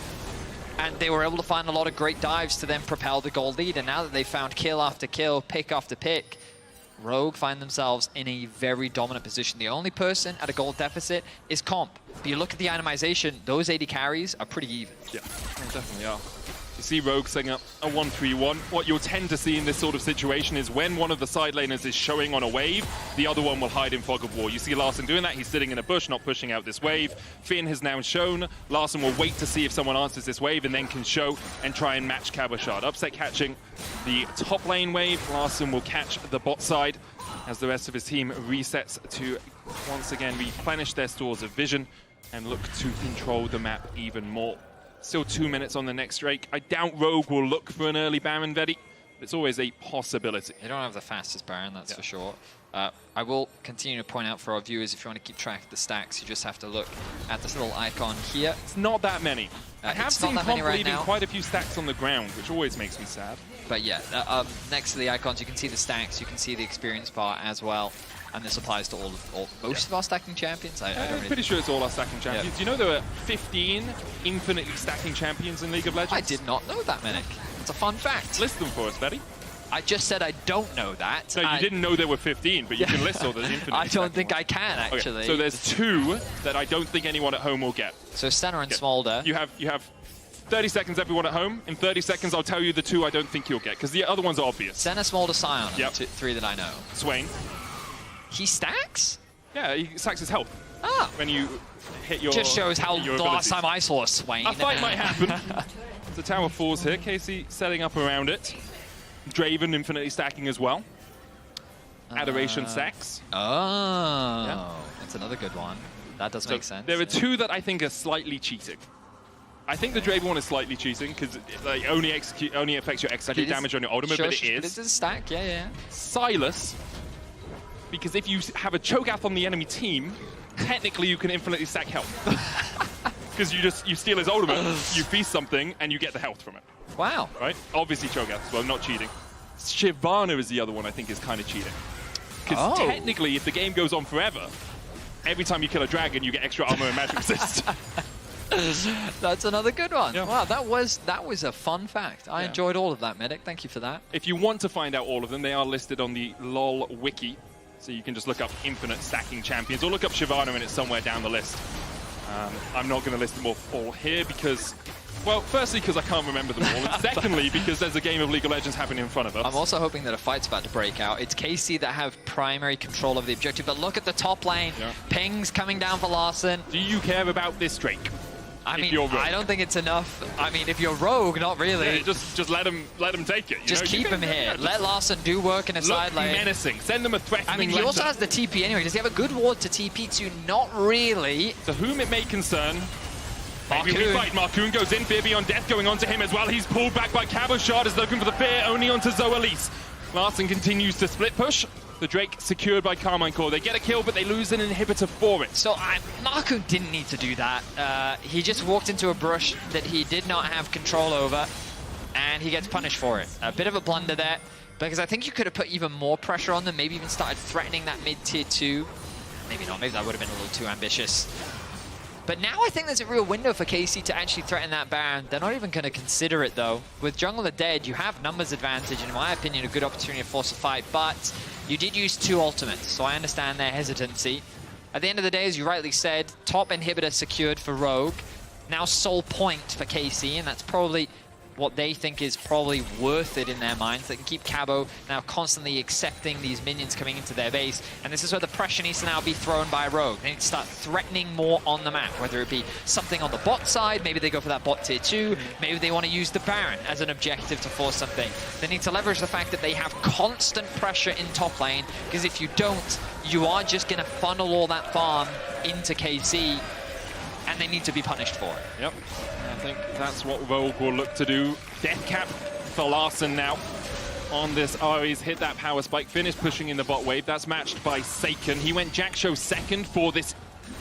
And they were able to find a lot of great dives to then propel the gold lead. And now that they've found kill after kill, pick after pick, Rogue find themselves in a very dominant position. The only person at a gold deficit is Comp. But you look at the itemization, those 80 carries are pretty even. Yeah, they definitely are. You see Rogue setting up a 1-3-1. What you'll tend to see in this sort of situation is when one of the side laners is showing on a wave, the other one will hide in Fog of War. You see Larson doing that. He's sitting in a bush, not pushing out this wave. Finn has now shown. Larson will wait to see if someone answers this wave and then can show and try and match Cabochard. Upset catching the top lane wave. Larson will catch the bot side as the rest of his team resets to once again replenish their stores of vision and look to control the map even more. Still 2 minutes on the next Drake. I doubt Rogue will look for an early Baron, Vedi. It's always a possibility. They don't have the fastest Baron, that's for sure. I will continue to point out for our viewers, if you want to keep track of the stacks, you just have to look at this little icon here. It's not that many. I have seen Comp leaving quite a few stacks on the ground, which always makes me sad. But yeah, next to the icons, you can see the stacks, you can see the experience bar as well. and this applies to most of our stacking champions. I don't I'm really pretty sure it's all our stacking champions. Yeah. You know there are 15 infinitely stacking champions in League of Legends? I did not know that, Medic. It's a fun fact. List them for us, Betty. I just said I don't know that. No, you didn't know there were 15, but you can list all the infinite. I don't think ones. I can, actually. Okay, so there's 2 that I don't think anyone at home will get. So Senna and Okay. Smolder. You have 30 seconds, everyone at home. In 30 seconds, I'll tell you the 2 I don't think you'll get, because the other ones are obvious. Senna, Smolder, Scion are Yep. the 3 that I know. Swain. He stacks? Yeah, he sacks his health Ah. when you hit your Just shows how your the last abilities. time I saw a Swain. A fight might happen. The tower falls here. Casey setting up around it. Draven infinitely stacking as well. Adoration sacks. Oh, Yeah. that's another good one. That does So make sense. there are 2 that I think are slightly cheating. I think the Draven one is slightly cheating because it like, only affects your execute damage on your ultimate, but it But is. it's a stack, yeah. Silas, because if you have a choke-out on the enemy team, technically you can infinitely stack health. Because you steal his ultimate, you feast something, and you get the health from it. Wow. Right? Obviously choke-out as well, not cheating. Shyvana is the other one I think is kind of cheating. Because technically, if the game goes on forever, every time you kill a dragon, you get extra armor and magic resist. That's another good one. Yeah. Wow, that was a fun fact. I enjoyed all of that, Medic. Thank you for that. If you want to find out all of them, they are listed on the LOL wiki. So you can just look up infinite stacking champions or look up Shyvana and it's somewhere down the list. I'm not going to list them all here because, well, firstly, because I can't remember them all. And secondly, because there's a game of League of Legends happening in front of us. I'm also hoping that a fight's about to break out. It's KC that have primary control of the objective, but look at the top lane. Yeah. Pings coming down for Larson. Do you care about this Drake? I If mean, you're Rogue. I don't think it's enough. I mean, if you're Rogue, not really. Yeah, just let him take it. You Just know? keep him here. Let Larson do work in a look side lane. menacing. Send them a threatening I mean, he also has the TP anyway. Does he have a good ward to TP to? Not really. To whom it may concern. Maybe we Marcoon. fight. Marcoon goes in. Fear Beyond Death going on to him as well. He's pulled back by Cabo Shard. Is looking for the fear only onto Zoelise. Larson continues to split push. The Drake secured by Karmine Core. They get a kill, but they lose an inhibitor for it. So Marcoon didn't need to do that. He just walked into a brush that he did not have control over, and he gets punished for it. A bit of a blunder there, because I think you could have put even more pressure on them, maybe even started threatening that mid-tier 2. Maybe not, maybe that would have been a little too ambitious. But now I think there's a real window for KC to actually threaten that Baron. They're not even going to consider it, though. With Jungler dead, you have numbers advantage, and in my opinion, a good opportunity to force a fight, but you did use 2 ultimates, so I understand their hesitancy. At the end of the day, as you rightly said, top inhibitor secured for Rogue. Now sole point for KC, and that's probably what they think is probably worth it in their minds. They can keep Cabo now constantly accepting these minions coming into their base, and this is where the pressure needs to now be thrown by Rogue. They need to start threatening more on the map, whether it be something on the bot side, maybe they go for that bot tier 2, maybe they want to use the Baron as an objective to force something. They need to leverage the fact that they have constant pressure in top lane, because if you don't, you are just going to funnel all that farm into KC, and they need to be punished for it. Yep. I think that's what Rogue will look to do. Death cap for Larson now on this. Oh, he's hit that power spike. Finished pushing in the bot wave. That's matched by Saken. He went Jack Show second for this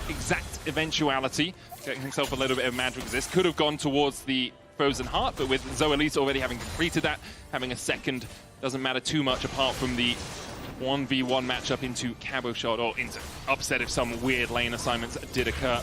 exact eventuality. Getting himself a little bit of magic resist. Could have gone towards the Frozen Heart, but with Zoelise already having completed that, having a second doesn't matter too much apart from the 1v1 matchup into Cabo Shot or into upset if some weird lane assignments did occur.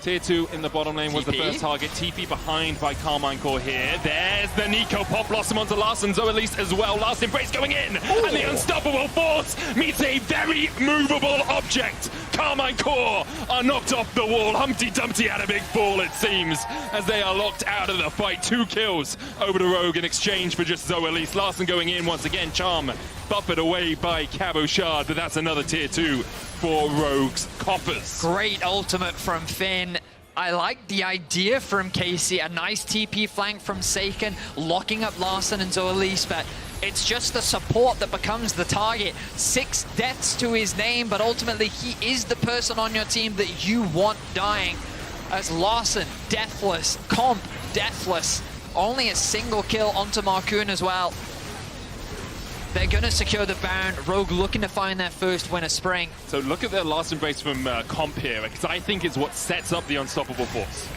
Tier 2 in the bottom lane was the first target. TP behind by Karmine Core here. There's the Nico pop blossom onto Larson. Zoelise as well. Last embrace going in. Ooh. And the unstoppable force meets a very movable object. Karmine Core are knocked off the wall. Humpty Dumpty had a big fall, it seems, as they are locked out of the fight. 2 kills over to Rogue in exchange for just Zoelise. Larson going in once again. Charm buffered away by Cabo Shard, but that's another tier 2 for Rogue's coffers. Great ultimate from Finn. I like the idea from KC. A nice TP flank from Saken, locking up Larson and Zoelise, but it's just the support that becomes the target. 6 deaths to his name, but ultimately he is the person on your team that you want dying. As Larson, deathless, Comp, deathless. Only a single kill onto Marcoon as well. They're going to secure the Baron. Rogue looking to find their first win of spring. So look at their last embrace from Comp here, because I think it's what sets up the unstoppable force.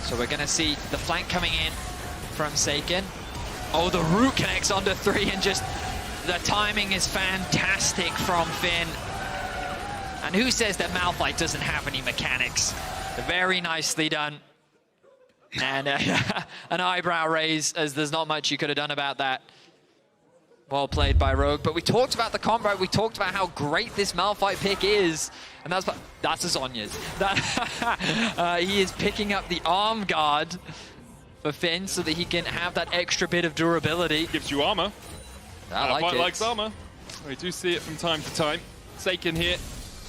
So we're going to see the flank coming in from Saken. Oh, the root connects onto 3, and just the timing is fantastic from Finn. And who says that Malphite doesn't have any mechanics? Very nicely done. And an eyebrow raise, as there's not much you could have done about that. Well played by Rogue. But we talked about the combo. We talked about how great this Malphite pick is. And that's a Zhonya's. He is picking up the arm guard for Finn so that he can have that extra bit of durability. Gives you armor. I like it. Likes armor. We do see it from time to time. Seiken here,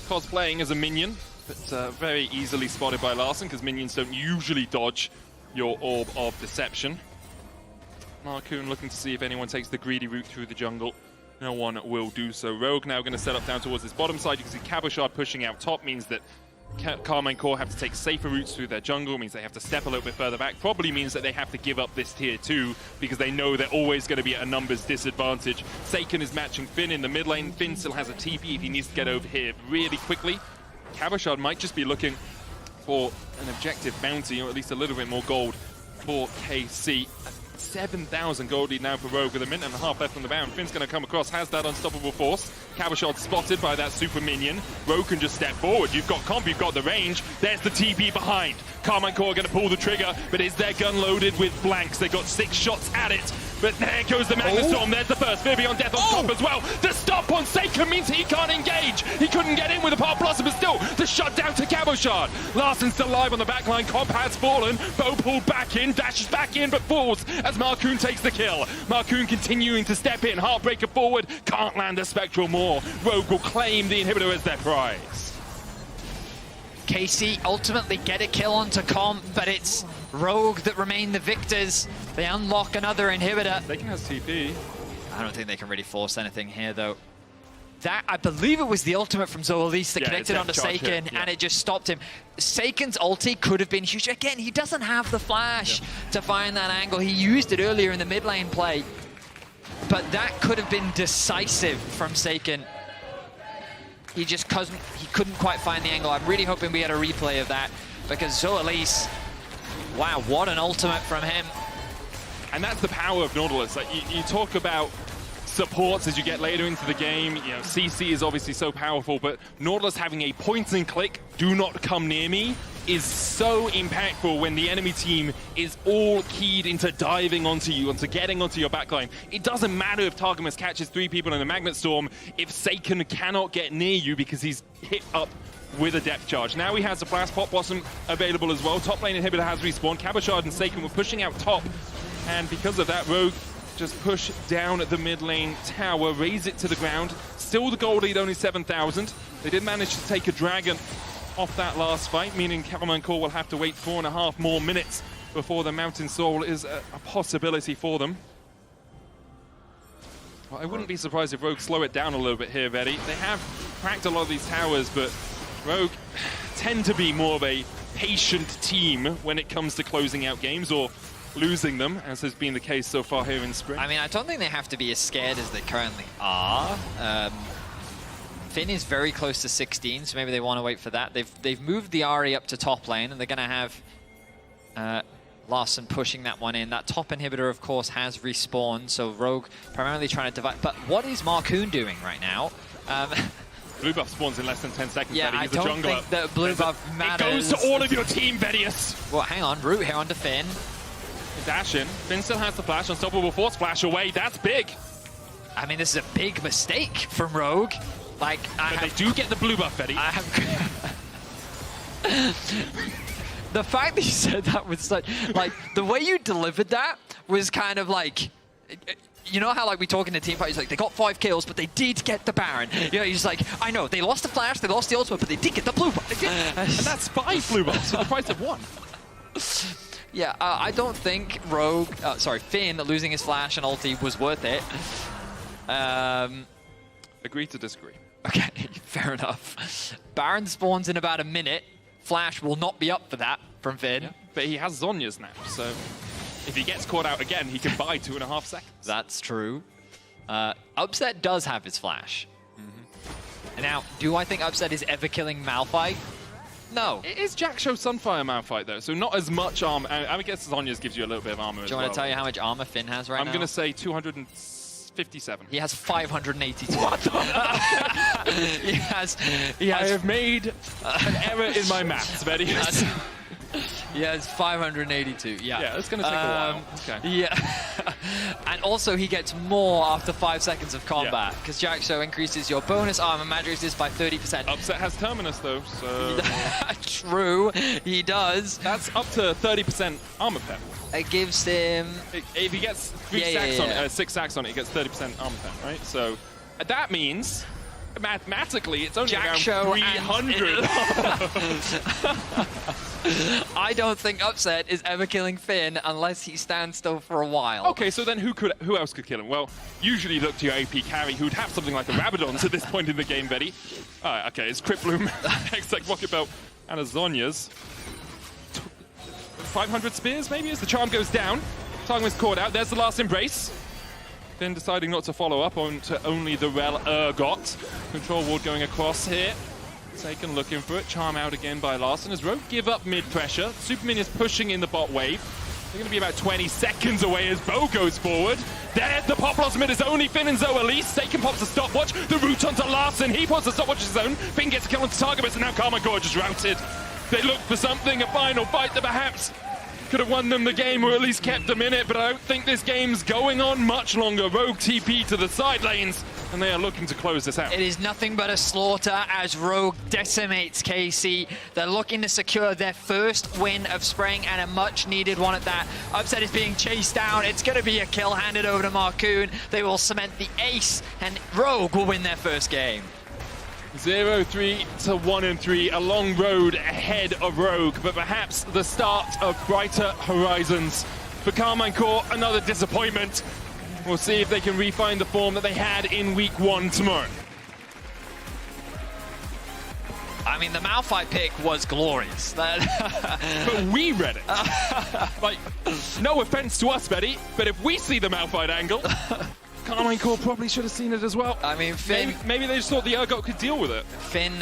cosplaying as a minion, but very easily spotted by Larssen because minions don't usually dodge your Orb of Deception. Marcoon looking to see if anyone takes the greedy route through the jungle. No one will do so. Rogue now going to set up down towards this bottom side. You can see Cabochard pushing out top means that Karmine Corp have to take safer routes through their jungle, means they have to step a little bit further back, probably means that they have to give up this tier 2 because they know they're always going to be at a numbers disadvantage. Seiken is matching Finn in the mid lane. Finn still has a TP if he needs to get over here really quickly. Cabochard might just be looking for an objective bounty, or at least a little bit more gold for KC. 7,000 gold lead now for Rogue with a minute and a half left on the bound. Finn's going to come across, has that unstoppable force. Cabochard spotted by that super minion. Rogue can just step forward. You've got comp, you've got the range. There's the TP behind. Karmine Corp are going to pull the trigger, but is their gun loaded with blanks? They got 6 shots at it, but there goes the Magnustorm. There's the first. Vivian death on top as well. The stop on Seiken means he can't engage. He couldn't get in with a Part Blossom, but still, the shutdown to Cabochard. Larssen's still alive on the back line. Comp has fallen. Bo pulled back in, dashes back in, but falls as Marcoon takes the kill. Marcoon continuing to step in. Heartbreaker forward. Can't land a Spectral Maw. Rogue will claim the inhibitor as their prize. KC ultimately get a kill onto Comp, but it's Rogue that remain the victors. They unlock another inhibitor. Seiken has TP. I don't think they can really force anything here, though. That, I believe it was the ultimate from Zoalise that connected onto Seiken, and it just stopped him. Seiken's ulti could have been huge. Again, he doesn't have the flash to find that angle. He used it earlier in the mid lane play, but that could have been decisive from Seiken. He just couldn't quite find the angle. I'm really hoping we had a replay of that, because Zoalise, wow, what an ultimate from him. And that's the power of Nautilus. Like you talk about supports as you get later into the game. You know, CC is obviously so powerful, but Nautilus having a point and click, do not come near me, is so impactful when the enemy team is all keyed into diving onto you, onto getting onto your backline. It doesn't matter if Targamas catches 3 people in a Magnet Storm if Seiken cannot get near you because he's hit up with a depth charge. Now he has the flash. Pot Blossom available as well. Top lane inhibitor has respawned. Cabochard and Seiken were pushing out top, and because of that, Rogue just push down at the mid lane tower, raise it to the ground. Still the gold lead, only 7,000. They did manage to take a dragon off that last fight, meaning Karmine Corp will have to wait 4.5 more minutes before the Mountain Soul is a possibility for them. Well, I wouldn't be surprised if Rogue slow it down a little bit here, Betty. They have cracked a lot of these towers, but Rogue tend to be more of a patient team when it comes to closing out games or losing them, as has been the case so far here in Spring. I mean, I don't think they have to be as scared as they currently are. Finn is very close to 16, so maybe they want to wait for that. They've moved the Ahri up to top lane, and they're going to have Larssen pushing that one in. That top inhibitor, of course, has respawned, so Rogue primarily trying to divide. But what is Marcoon doing right now? Blue buff spawns in less than 10 seconds. Yeah, Betty. I He's a don't jungler. think that blue buff matters. It goes to all of your team, Vedius. Well, hang on, root here onto Finn. Dash in. Finn still has the flash. Unstoppable force flash away. That's big. I mean, this is a big mistake from Rogue. Like, they do get the blue buff, Betty. The fact that you said that was such, like, the way you delivered that was kind of like, you know how like we talk in the team fight, like they got 5 kills, but they did get the Baron. You know, he's like, I know, they lost the flash, they lost the ultimate, but they did get the blue buff. And that's 5 blue buffs for the price of 1. Yeah, I don't think Finn losing his flash and ulti was worth it. Agree to disagree. Okay, fair enough. Baron spawns in about a minute. Flash will not be up for that from Finn. Yeah, but he has Zhonya's now, so if he gets caught out again, he can buy 2.5 seconds. That's true. Upset does have his flash. Now, do I think Upset is ever killing Malphite? No. It is Jack Show Sunfire Malphite, though, so not as much armor. I guess Zhonya's gives you a little bit of armor as well. Do you want to tell you how much armor Finn has right now? I'm going to say 250 57. He has 582. What the he has I have made an error in my maths, Betty. He has 582, yeah. Yeah, it's going to take a while. Okay. Yeah. And also he gets more after 5 seconds of combat, because Jack Show increases your bonus armor matrices by 30%. Upset has Terminus, though, so... True, he does. That's up to 30% armor pen. It gives him... If he gets 6 sacks on it, he gets 30% armor pen, right? So that means... Mathematically, it's only Jack around Show 300. I don't think Upset is ever killing Finn unless he stands still for a while. Okay, so then who else could kill him? Well, usually you look to your AP carry, who'd have something like a Rabadon at this point in the game, Betty. Okay, it's Crypt Bloom, Hextech Rocket Belt, and a Zonya's. 500 spears, maybe, as the charm goes down. Targum's caught out. There's the last embrace. Then deciding not to follow up onto only the Rel Urgot. Control ward going across here. Taken looking for it. Charm out again by Larson as Rogue give up mid-pressure. Superman is pushing in the bot wave. They're going to be about 20 seconds away as Bo goes forward. There, the pop blossom it is only Finn and Zoe Elise. Saken pops a stopwatch. The route onto Larson. He puts a stopwatch of his own. Finn gets a kill onto Target, and now Karmine just routed. They look for something, a final fight that perhaps could have won them the game or at least kept them in it, but I don't think this game's going on much longer. Rogue TP to the side lanes, and they are looking to close this out. It is nothing but a slaughter as Rogue decimates KC. They're looking to secure their first win of spring and a much needed one at that. Upset is being chased down. It's going to be a kill handed over to Marcoon. They will cement the ace, and Rogue will win their first game. 0-3 to 1-3, a long road ahead of Rogue, but perhaps the start of brighter horizons. For Karmine Corp, another disappointment. We'll see if they can refine the form that they had in week 1 tomorrow. I mean, the Malphite pick was glorious. But we read it. Like, no offense to us, Betty, but if we see the Malphite angle, Karmine Corp probably should have seen it as well. I mean, Finn... Maybe they just thought the Urgot could deal with it. Finn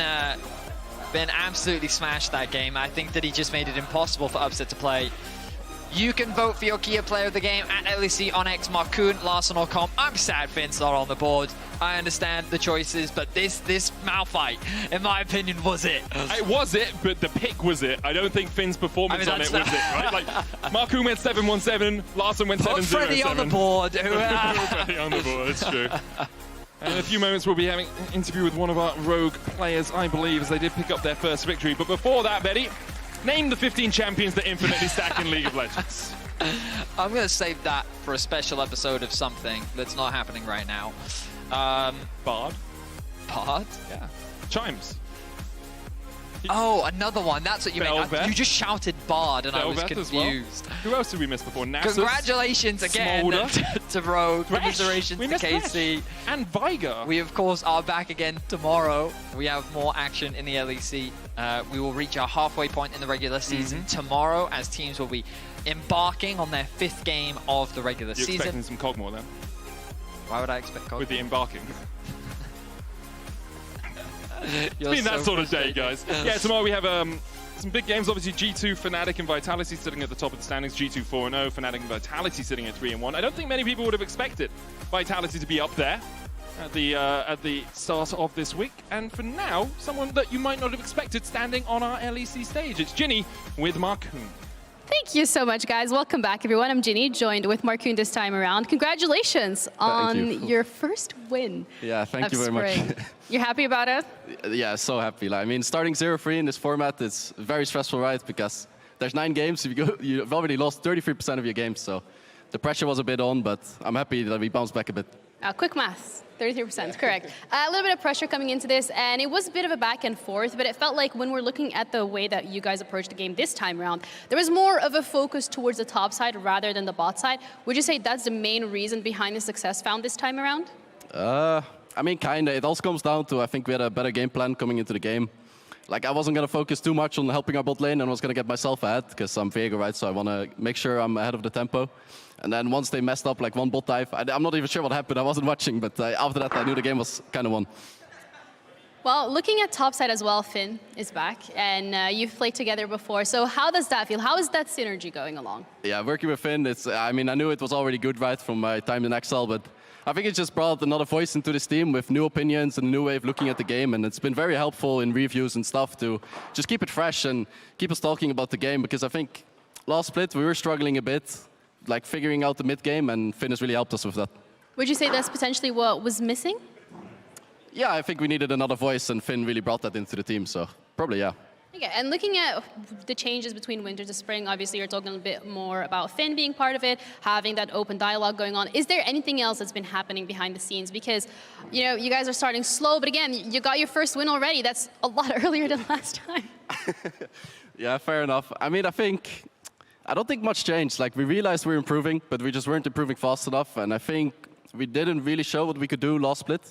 absolutely smashed that game. I think that he just made it impossible for Upset to play. You can vote for your Kia player of the game at LEC on X, Marcoon, Larson or Comp. I'm sad Finn's not on the board. I understand the choices, but this Malphite, in my opinion, was it. It was it, but the pick was it. I don't think Finn's performance on it was it, right? Like, Marcoon went 7-1-7, Larson went 7-0-7. Put Freddy on the board. Freddy on the board, it's true. And in a few moments, we'll be having an interview with one of our Rogue players, I believe, as they did pick up their first victory. But before that, Betty, name the 15 champions that infinitely stack in League of Legends. I'm going to save that for a special episode of something that's not happening right now. Bard. Bard? Yeah. Chimes. Oh, another one. That's what you meant. Velvet. You just shouted Bard and Velvet I was confused. Well. Who else did we miss before? Nasus, Congratulations again to Rogue. Congratulations to KC. And Viger. We, of course, are back again tomorrow. We have more action in the LEC. We will reach our halfway point in the regular season tomorrow as teams will be embarking on their 5th game of the regular season. You're expecting some Cogmore then? Why would I expect Cogmore? With the embarking. It's been that sort of day, guys. Yeah, tomorrow we have some big games. Obviously, G2, Fnatic, and Vitality sitting at the top of the standings. G2 4-0, Fnatic and Vitality sitting at 3-1. I don't think many people would have expected Vitality to be up there at the start of this week. And for now, someone that you might not have expected standing on our LEC stage. It's Ginny with Marcoon. Thank you so much, guys. Welcome back, everyone. I'm Ginny, joined with Marcoon this time around. Congratulations on your first win. Yeah, thank you very much. You're happy about it? Yeah, so happy. I mean, starting 0-3 in this format is very stressful, right? Because there's 9 games. You've already lost 33% of your games, so the pressure was a bit on, but I'm happy that we bounced back a bit. Quick maths. 33%, correct. A little bit of pressure coming into this, and it was a bit of a back and forth, but it felt like when we're looking at the way that you guys approached the game this time around, there was more of a focus towards the top side rather than the bot side. Would you say that's the main reason behind the success found this time around? I mean, kind of. It also comes down to, I think we had a better game plan coming into the game. Like, I wasn't going to focus too much on helping our bot lane, and I was going to get myself ahead, because I'm Vega, right? So I want to make sure I'm ahead of the tempo. And then once they messed up like one bot dive, I'm not even sure what happened. I wasn't watching, but after that, I knew the game was kind of won. Well, looking at topside as well, Finn is back, and you've played together before. So how does that feel? How is that synergy going along? Yeah, working with Finn, I mean, I knew it was already good, right, from my time in Excel, but I think it just brought another voice into this team with new opinions and a new way of looking at the game, and it's been very helpful in reviews and stuff to just keep it fresh and keep us talking about the game, because I think last split we were struggling a bit, like figuring out the mid game, and Finn has really helped us with that. Would you say that's potentially what was missing? Yeah, I think we needed another voice, and Finn really brought that into the team, so probably, yeah. Okay, and looking at the changes between winter to spring, obviously you're talking a bit more about Finn being part of it, having that open dialogue going on. Is there anything else that's been happening behind the scenes? Because, you know, you guys are starting slow, but again, you got your first win already. That's a lot earlier than last time. Yeah, fair enough. I mean, I don't think much changed. Like, we realized we were improving, but we just weren't improving fast enough, and I think we didn't really show what we could do last split.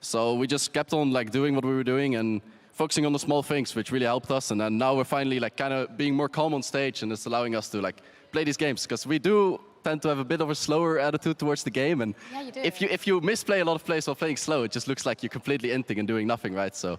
So we just kept on like doing what we were doing and focusing on the small things, which really helped us. And then now we're finally like kind of being more calm on stage, and it's allowing us to like play these games, because we do tend to have a bit of a slower attitude towards the game. And yeah, you do. if you misplay a lot of plays while playing slow, it just looks like you're completely inting and doing nothing, right? So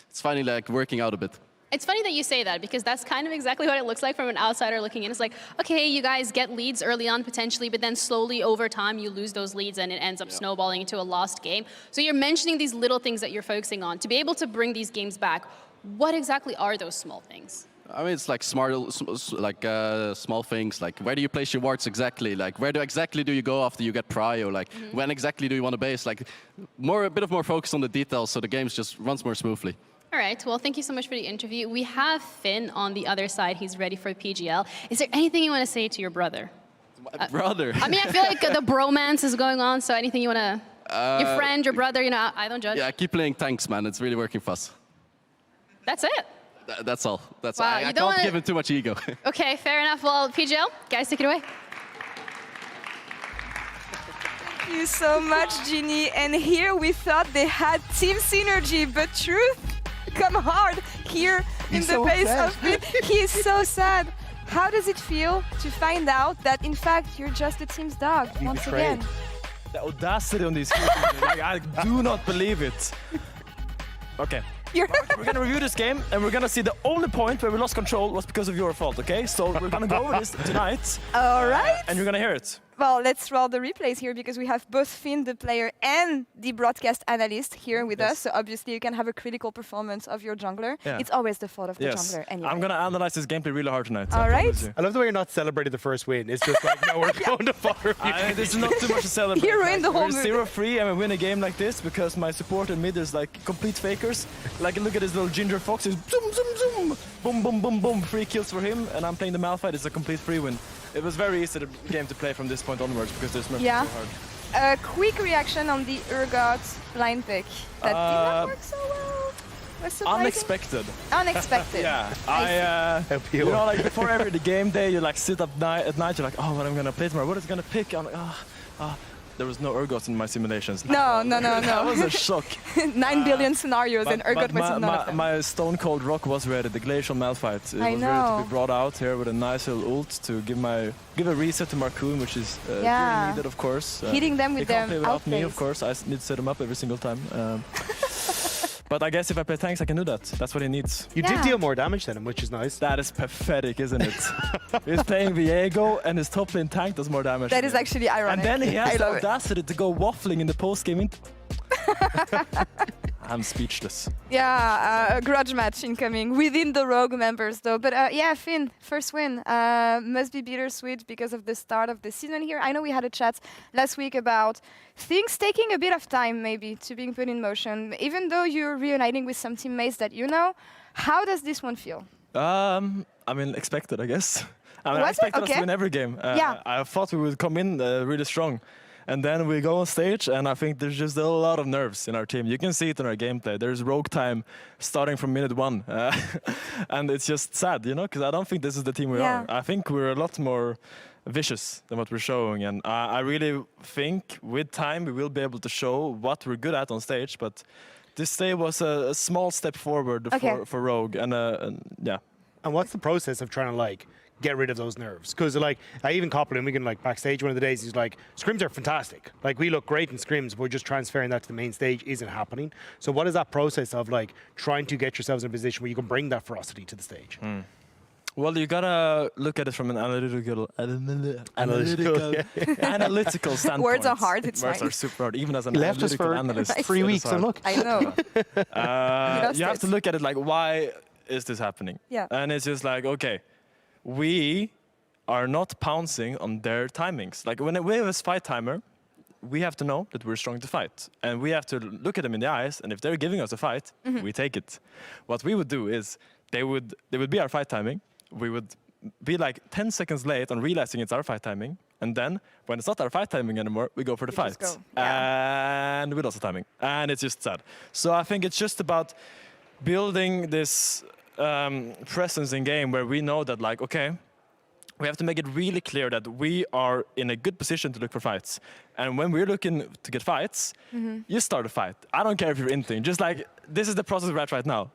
it's finally like working out a bit. It's funny that you say that, because that's kind of exactly what it looks like from an outsider looking in. It's like, okay, you guys get leads early on potentially, but then slowly over time you lose those leads and it ends up snowballing into a lost game. So you're mentioning these little things that you're focusing on. To be able to bring these games back, what exactly are those small things? I mean, it's like small things, like where do you place your wards exactly? Like where exactly do you go after you get prio? Like when exactly do you want to base? Like a bit of more focus on the details, so the game just runs more smoothly. All right, well, thank you so much for the interview. We have Finn on the other side. He's ready for PGL. Is there anything you want to say to your brother? My brother? I mean, I feel like the bromance is going on, so anything you want to... your friend, your brother, you know, I don't judge. Yeah, keep playing tanks, man. It's really working for us. That's it? That's all. That's wow, all. I can't give him too much ego. Okay, fair enough. Well, PGL, guys, take it away. Thank you so much, Ginny. And here we thought they had team synergy, but truth come hard here in the face of Finn. He is so sad. How does it feel to find out that, in fact, you're just the team's dog once again? The audacity on these people, like, I do not believe it. Okay. We're going to review this game, and we're going to see the only point where we lost control was because of your fault, okay? So we're going to go over this tonight. All right. And you're going to hear it. Well, let's roll the replays here, because we have both Finn, the player, and the broadcast analyst here with us. So obviously you can have a critical performance of your jungler. Yeah. It's always the fault of the jungler anyway. I'm going to analyze this gameplay really hard tonight. All right. I love the way you're not celebrating the first win. It's just like, no, we're going to far. This is not too much to celebrate. You ruined the whole mood. mood. We're 0-3 and we win a game like this because my support and mid is like complete fakers. Like, look at this little ginger fox. He's zoom, zoom, zoom. Boom, boom, boom, boom. 3 kills for him, and I'm playing the Malphite. It's a complete free win. It was very easy game to play from this point onwards because this map is so hard. A quick reaction on the Urgot line pick. That did not work so well. Was surprising. Unexpected. Unexpected. Yeah. You know, like before every game day, you like sit up at night, you're like, oh, what I'm gonna play tomorrow? What is gonna pick? I'm like, there was no Urgot in my simulations. No. That was a shock. 9 billion scenarios, and Urgot was none of them. My Stone Cold Rock was ready, the Glacial Malphite. It was ready to be brought out here with a nice little ult to give a reset to Marcoon, which is really needed, of course. Hitting them with them can't play without me, of course. I need to set him up every single time. But I guess if I play tanks, I can do that. That's what he needs. You did deal more damage than him, which is nice. That is pathetic, isn't it? He's playing Viego, and his top lane tank does more damage. That is actually ironic. And then he has the audacity to go waffling in the post-game. I'm speechless. Yeah, a grudge match incoming within the Rogue members, though. But yeah, Finn, first win. Must be bittersweet because of the start of the season here. I know we had a chat last week about things taking a bit of time, maybe, to being put in motion. Even though you're reuniting with some teammates that you know, how does this one feel? I mean, expected, I guess. I expected us to win every game. I thought we would come in really strong. And then we go on stage, and I think there's just a lot of nerves in our team. You can see it in our gameplay. There's rogue time starting from minute 1. And it's just sad, you know, because I don't think this is the team we are. I think we're a lot more vicious than what we're showing. And I really think with time we will be able to show what we're good at on stage. But this day was a small step forward for Rogue. And yeah. And what's the process of trying to, like, get rid of those nerves? Because, like, I even coupled him, we can, like, backstage one of the days, he's like, scrims are fantastic. Like, we look great in scrims, but just transferring that to the main stage isn't happening. So what is that process of, like, trying to get yourselves in a position where you can bring that ferocity to the stage? Well, you gotta look at it from an analytical standpoint. Words are hard. It's Words fine. are super hard, even as an Left us analytical for analyst. 3 weeks, and look. I know. You have to look at it like, why is this happening? Yeah. And it's just like, okay, we are not pouncing on their timings. Like when we have a fight timer, we have to know that we're strong to fight. And we have to look at them in the eyes, and if they're giving us a fight, we take it. What we would do is, they would be our fight timing. We would be like 10 seconds late on realizing it's our fight timing. And then, when it's not our fight timing anymore, we go for the fight. And we lost the timing. And it's just sad. So I think it's just about building this presence in game where we know that, like, okay, we have to make it really clear that we are in a good position to look for fights. And when we're looking to get fights, you start a fight. I don't care if you're inting. Just like, this is the process we're at right now.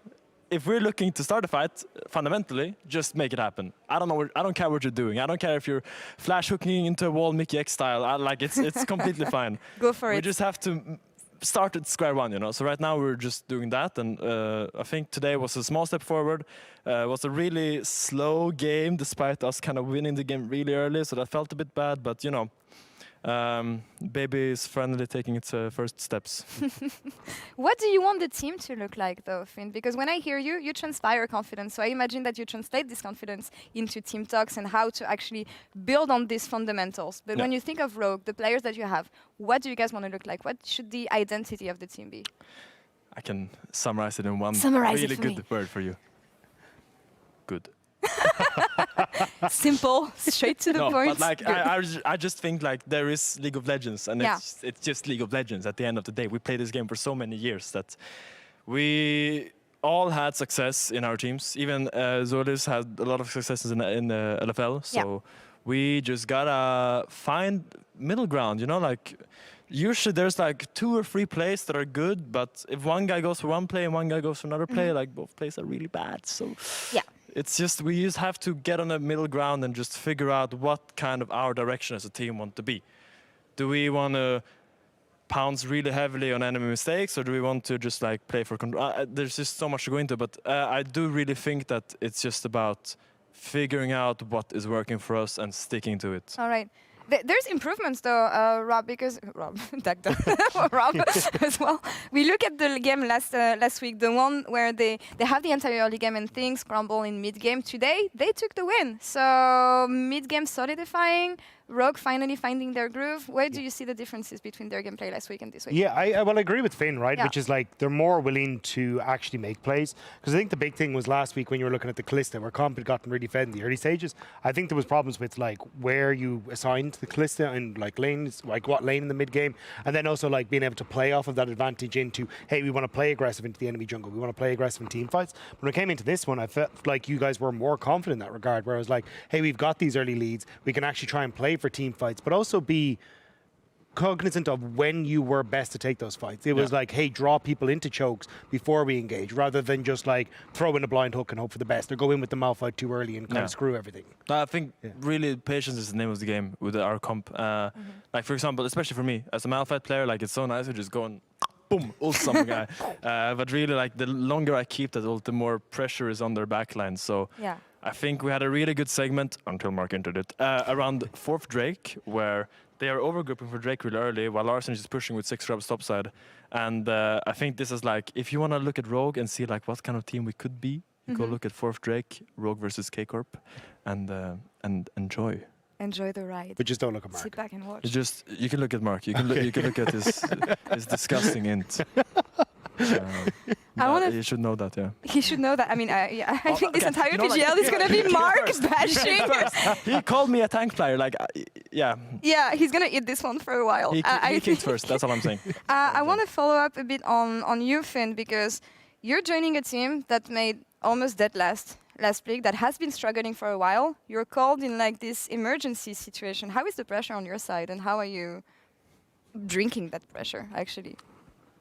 If we're looking to start a fight, fundamentally, just make it happen. I don't care what you're doing. I don't care if you're flash hooking into a wall, Mickey X style. It's completely fine. Go for it. We just have to start at square one, you know. So right now we're just doing that, and I think today was a small step forward. It was a really slow game, despite us kind of winning the game really early. So that felt a bit bad, but you know. Baby is finally taking its first steps. What do you want the team to look like, though, Finn? Because when I hear you, you transpire confidence. So I imagine that you translate this confidence into team talks and how to actually build on these fundamentals. But when you think of Rogue, the players that you have, what do you guys want to look like? What should the identity of the team be? I can summarize it in one really good word for you. Good. Simple, straight to the point. But like I just think like there is League of Legends, and it's just League of Legends. At the end of the day, we played this game for so many years that we all had success in our teams. Even Zolis had a lot of successes in LFL. So we just gotta find middle ground. You know, like usually there's like 2 or 3 plays that are good, but if one guy goes for one play and one guy goes for another play, like both plays are really bad. So it's just we just have to get on a middle ground and just figure out what kind of our direction as a team want to be. Do we want to pounce really heavily on enemy mistakes, or do we want to just like play for control? There's just so much to go into, but I do really think that it's just about figuring out what is working for us and sticking to it. All right. There's improvements though, Rob, because Rob as well. We look at the game last week, the one where they have the entire early game and things crumble in mid game. Today they took the win, so mid game solidifying. Rogue finally finding their groove. Where do you see the differences between their gameplay last week and this week? Yeah, I agree with Finn, right? Which is like they're more willing to actually make plays. Because I think the big thing was last week when you were looking at the Callista, where Comp had gotten really fed in the early stages. I think there was problems with like where you assigned the Callista and like lanes, like what lane in the mid game, and then also like being able to play off of that advantage into, hey, we want to play aggressive into the enemy jungle. We want to play aggressive in team fights. When I came into this one, I felt like you guys were more confident in that regard, where I was like, hey, we've got these early leads. We can actually try and play for team fights, but also be cognizant of when you were best to take those fights. It was like, hey, draw people into chokes before we engage, rather than just like throw in a blind hook and hope for the best, or go in with the Malphite too early and kind of screw everything. I think really patience is the name of the game with our comp. Like for example, especially for me as a Malphite player, like it's so nice to just go and boom, ult some guy. But really, like the longer I keep that ult, the more pressure is on their backline. So I think we had a really good segment until Mark entered it around 4th Drake, where they are overgrouping for Drake really early, while Larsen is pushing with 6 Rebs topside. And I think this is like, if you want to look at Rogue and see like what kind of team we could be, go look at 4th Drake, Rogue versus K-Corp, and enjoy. Enjoy the ride. But just don't look at Mark. Sit back and watch. You can look at Mark. You can look at his disgusting int. You should know that, He should know that. I mean, I think this entire PGL is going to be Mark bashing. He called me a tank player, like, Yeah, he's going to eat this one for a while. He kicked first, that's all I'm saying. I want to follow up a bit on you, Finn, because you're joining a team that made almost dead last week, that has been struggling for a while. You're called in like this emergency situation. How is the pressure on your side, and how are you drinking that pressure, actually?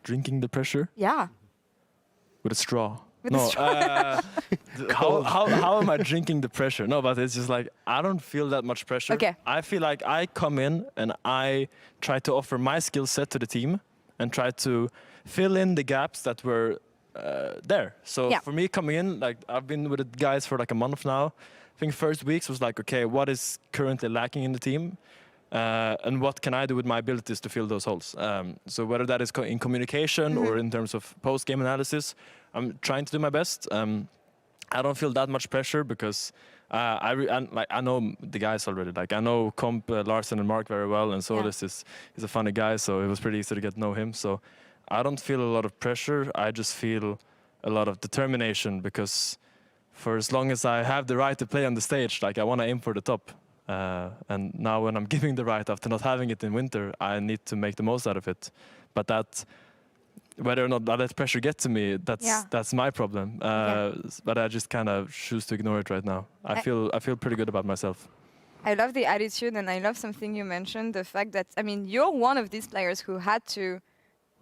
Drinking the pressure? Yeah. With a straw. How am I drinking the pressure? No, but it's just like, I don't feel that much pressure. Okay. I feel like I come in and I try to offer my skill set to the team and try to fill in the gaps that were there. So for me coming in, like I've been with the guys for like a month now. I think first weeks was like, okay, what is currently lacking in the team? And what can I do with my abilities to fill those holes? So whether that is in communication or in terms of post-game analysis, I'm trying to do my best. I don't feel that much pressure because I know the guys already. Like I know Comp, Larsen and Mark very well, and Solis is a funny guy, so it was pretty easy to get to know him. So I don't feel a lot of pressure. I just feel a lot of determination because for as long as I have the right to play on the stage, like I want to aim for the top. And now when I'm giving the right after not having it in winter, I need to make the most out of it. But that, whether or not I let pressure get to me, that's my problem. But I just kind of choose to ignore it right now. I feel pretty good about myself. I love the attitude, and I love something you mentioned, the fact that, I mean, you're one of these players who had to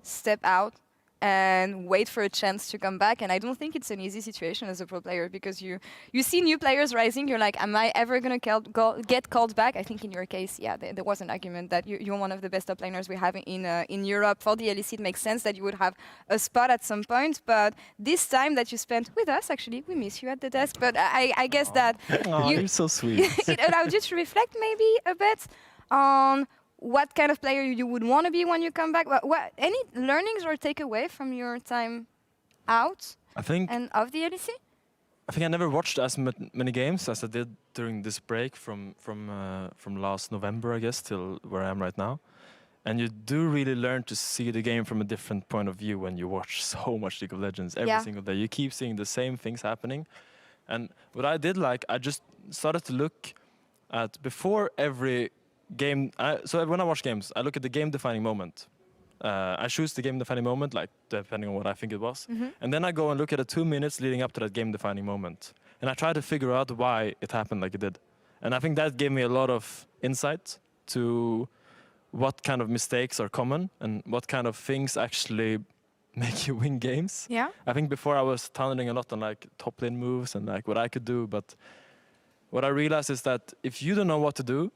step out and wait for a chance to come back. And I don't think it's an easy situation as a pro player because you see new players rising. You're like, am I ever going to get called back? I think in your case, there was an argument that you're one of the best top laners we have in Europe. For the LEC, it makes sense that you would have a spot at some point. But this time that you spent with us, actually, we miss you at the desk. But I guess that you're so sweet. It allowed you to reflect maybe a bit on what kind of player you would want to be when you come back. Any learnings or takeaway from your time out and of the LEC? I think I never watched as many games as I did during this break from last November, I guess, till where I am right now. And you do really learn to see the game from a different point of view when you watch so much League of Legends every single day. You keep seeing the same things happening. And what I did, like, I just started to look at before every game. So when I watch games, I look at the game-defining moment. I choose the game-defining moment, like depending on what I think it was, and then I go and look at the 2 minutes leading up to that game-defining moment, and I try to figure out why it happened like it did. And I think that gave me a lot of insight to what kind of mistakes are common and what kind of things actually make you win games. Yeah. I think before I was tunneling a lot on like top lane moves and like what I could do, but what I realized is that if you don't know what to do,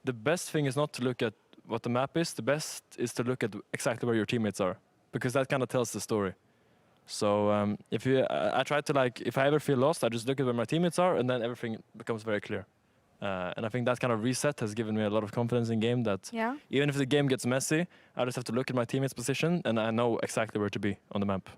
the best thing is not to look at what the map is. The best is to look at exactly where your teammates are, because that kind of tells the story. So I try to, like, if I ever feel lost, I just look at where my teammates are, and then everything becomes very clear. And I think that kind of reset has given me a lot of confidence in game that even if the game gets messy, I just have to look at my teammates' position, and I know exactly where to be on the map.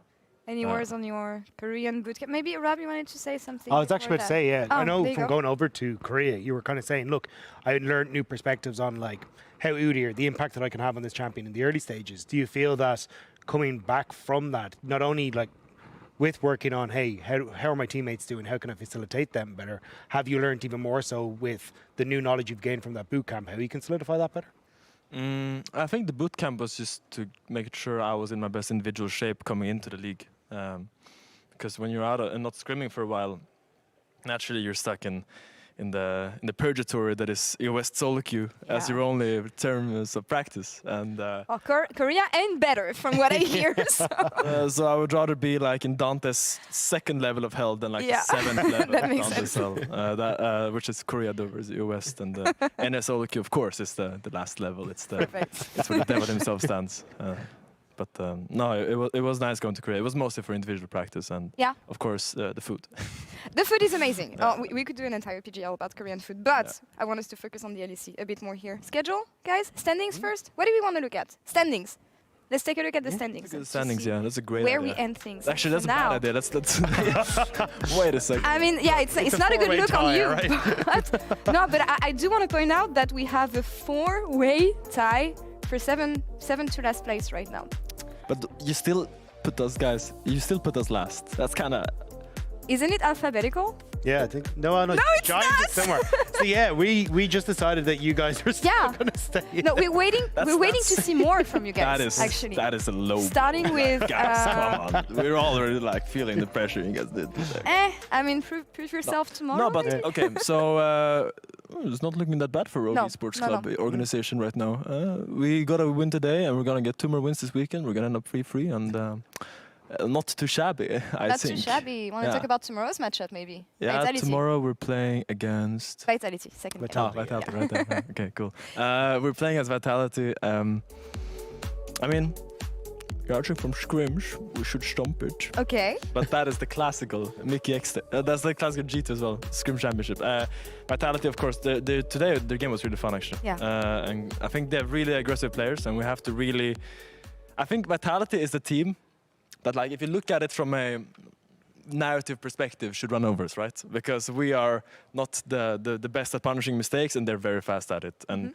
Any words on your Korean bootcamp? Maybe, Rob, you wanted to say something? I was actually about to say, yeah. I know from go. going over to Korea, you were kind of saying, look, I learned new perspectives on like how Udyr, the impact that I can have on this champion in the early stages. Do you feel that coming back from that, not only like with working on, hey, how are my teammates doing? How can I facilitate them better? Have you learned even more so with the new knowledge you've gained from that boot camp, how you can solidify that better? I think the boot camp was just to make sure I was in my best individual shape coming into the league. Because when you're out and not scrimming for a while, naturally you're stuck in the purgatory that is EOS solo queue as your only terms of practice. And Korea ain't better from what I hear. So I would rather be like in Dante's second level of hell than like the 7th level of Dante's hell, which is Korea versus EOS. And the NS solo queue, of course, is the last level. It's where the devil himself stands. But no, it was nice going to Korea. It was mostly for individual practice and, of course, the food. The food is amazing. We could do an entire PGL about Korean food, but I want us to focus on the LEC a bit more here. Schedule, guys? Standings first? What do we want to look at? Standings. Let's take a look at the standings. The standings, that's a great idea. Where we end things. Actually, that's a bad idea. Let's wait a second. I mean, it's not a good look on you. Right? But I do want to point out that we have a 4-way tie for 7th to last place right now. But you still put us, guys. You still put us last. That's kind of. Isn't it alphabetical? Yeah, I think. No, it's Giants not. is somewhere. So yeah, we just decided that you guys are still going to stay. No, we're waiting. We're waiting to see more from you guys. That is a low. Starting with. Guys, come on. We're already like feeling the pressure you guys did. I mean, prove yourself tomorrow. No, but okay. So it's not looking that bad for Rogue Sports Club organization right now. We got a win today, and we're gonna get 2 more wins this weekend. We're gonna end up 3-3 and. Not too shabby, I think. Not too shabby. Want to talk about tomorrow's matchup, maybe? Yeah, Vitality. Tomorrow we're playing against... Vitality, second. Vitality, right there. Okay, cool. We're playing as Vitality. I mean, Judging from scrims, we should stomp it. Okay. But that is the classical Mickey X. That's the classical G2 as well, Scrim Championship. Vitality, of course, today their game was really fun actually. Yeah. And I think they have really aggressive players, and we have to really. I think Vitality is the team that, like, if you look at it from a narrative perspective, should run over us, right? Because we are not the best at punishing mistakes, and they're very fast at it. And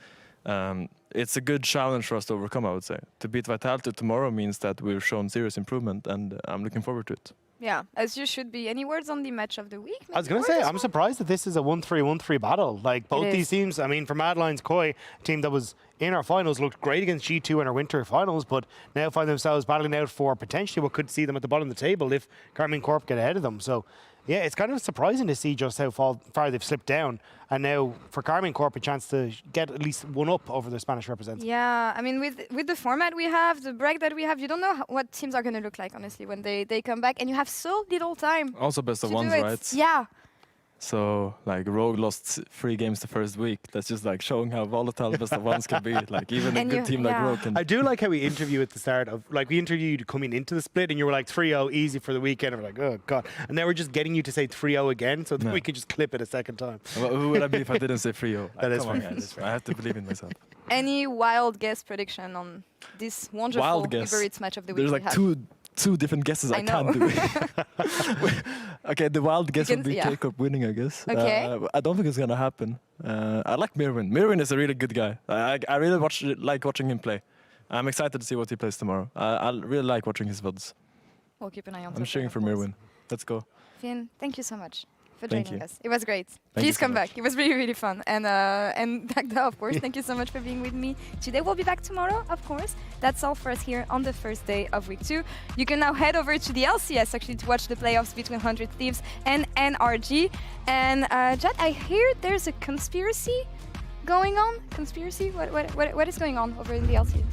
it's a good challenge for us to overcome, I would say. To beat Vitality tomorrow means that we've shown serious improvement, and I'm looking forward to it. Yeah, as you should be. Any words on the match of the week? I was going to say, I'm surprised that this is a 1-3-1-3 battle. Like, both these teams, I mean, for Mad Lions Koi, a team that was in our finals, looked great against G2 in our winter finals, but now find themselves battling out for potentially what could see them at the bottom of the table if Karmine Corp get ahead of them. So, yeah, it's kind of surprising to see just how far they've slipped down. And now, for Karmine Corp, a chance to get at least one up over the Spanish representative. Yeah, I mean, with the format we have, the break that we have, you don't know what teams are going to look like, honestly, when they come back. And you have so little time. Also best of ones, right? Yeah. So, like, Rogue lost 3 games the first week. That's just, like, showing how volatile best of ones can be. Like, even a good team like Rogue can... I do like how we interview at the start of... Like, we interviewed you coming into the split, and you were like, 3-0, easy for the weekend. And we're like, oh, God. And now we're just getting you to say 3-0 again, so that we can just clip it a second time. Well, who would I be if I didn't say 3-0? That is fair. I have to believe in myself. Any wild guess prediction on this wonderful Uber Eats match of the week? There's like two different guesses I can't do. Okay, the wild guess would be K-Corp winning, I guess. Okay. I don't think it's gonna happen. I like Mirwin. Mirwin is a really good guy. I really like watching him play. I'm excited to see what he plays tomorrow. I really like watching his VODs. We'll keep an eye on I'm cheering for Mirwin. Let's go. Finn, thank you so much for joining us. It was great. Thank Please come back. It was really, really fun. And Dagda, of course, thank you so much for being with me today. We'll be back tomorrow, of course. That's all for us here on the first day of week 2. You can now head over to the LCS, actually, to watch the playoffs between 100 Thieves and NRG. And Jad, I hear there's a conspiracy going on. Conspiracy? What is going on over in the LCS?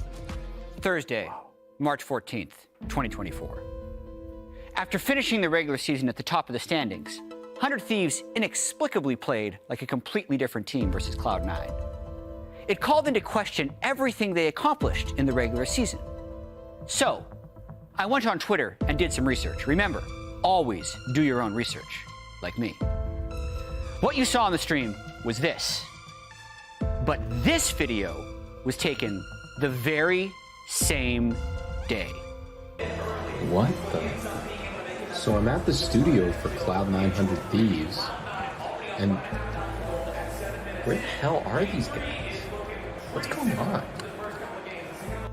Thursday, March 14th, 2024. After finishing the regular season at the top of the standings, 100 Thieves inexplicably played like a completely different team versus Cloud9. It called into question everything they accomplished in the regular season. So, I went on Twitter and did some research. Remember, always do your own research, like me. What you saw on the stream was this. But this video was taken the very same day. What the? So I'm at the studio for Cloud900 Thieves, and where the hell are these guys? What's going on?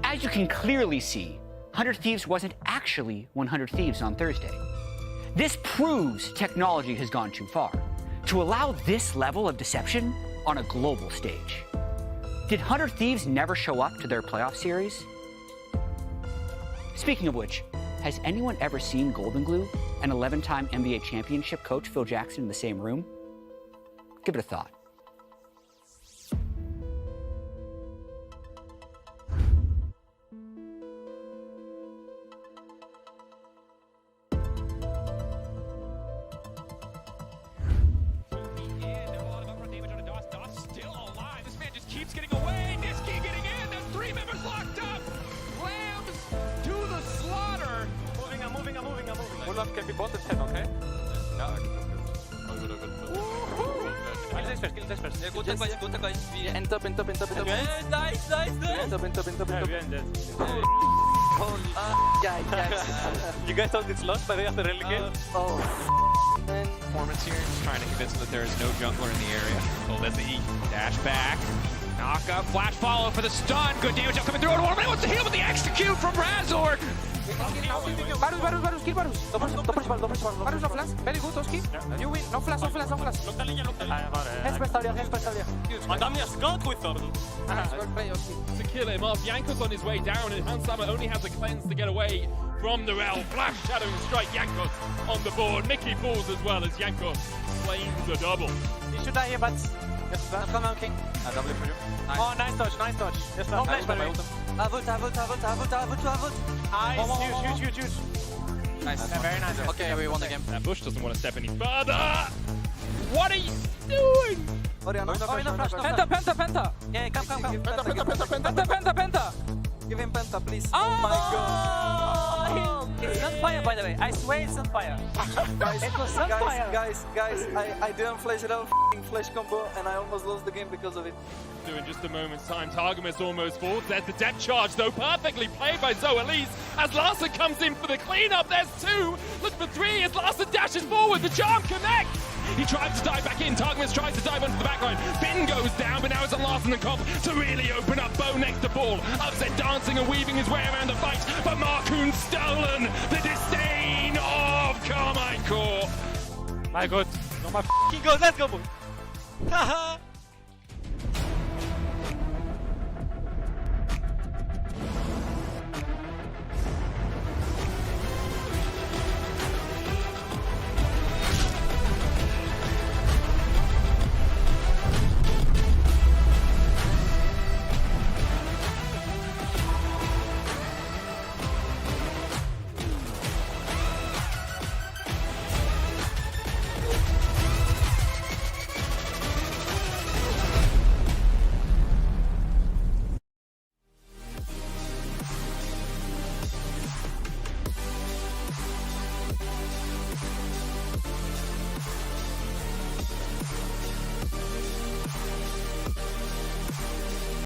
As you can clearly see, 100 Thieves wasn't actually 100 Thieves on Thursday. This proves technology has gone too far to allow this level of deception on a global stage. Did 100 Thieves never show up to their playoff series? Speaking of which, has anyone ever seen Golden Glue and 11-time NBA championship coach Phil Jackson in the same room? Give it a thought. Keeps getting away. Niski getting in. There's 3 members locked up. Lambs to the slaughter. I'm moving. Olaf can be bottom 10, okay? Ja, Gut, enter. Nice. You guys thought it's lost by the other early game? Performance here, just trying to convince them that there is no jungler in the area. LEC dash back. Knock up, flash follow for the stun. Good damage up coming through. Nobody wants to heal with the execute from Razor. Varus, kill Varus. Varus no flash. Very good, Oski. You win. No flash. Help Madame has skunk with them. To kill him off. Yanko's on his way down, and Hansama only has a cleanse to get away from the realm. Flash, shadow, and strike. Yankos on the board. Mickey falls as well as Yanko claims a double. He should die here, but... Come on, King. Oh, nice touch. Yes, no flash, by the way. Avut. Nice, huge. Nice. Yeah, very nice. Okay, we won the game. Bush doesn't want to step any further. What are you doing? Penta. Yeah, come. Penta. Give him Penta, please. Oh, my god. It's Sunfire, by the way. I swear it's Sunfire. Guys, it was Sunfire. Guys, I didn't flash it out, flash combo, and I almost lost the game because of it. In just a moment's time, Targamas almost falls. There's the death charge, though, perfectly played by Zoelise. As Larsa comes in for the cleanup, there's 2. Look for 3 as Larsa dashes forward. The charm connects. He tried to dive back in. Targamas tries to dive onto the backline. Finn goes down, but now it's on Larson and Cobb to really open up. Bo next to ball. Upset dancing and weaving his way around the fight. But Marcoon's stolen. The disdain of Karmine Corp. My god. No, my f***ing god. Let's go, boy. Haha.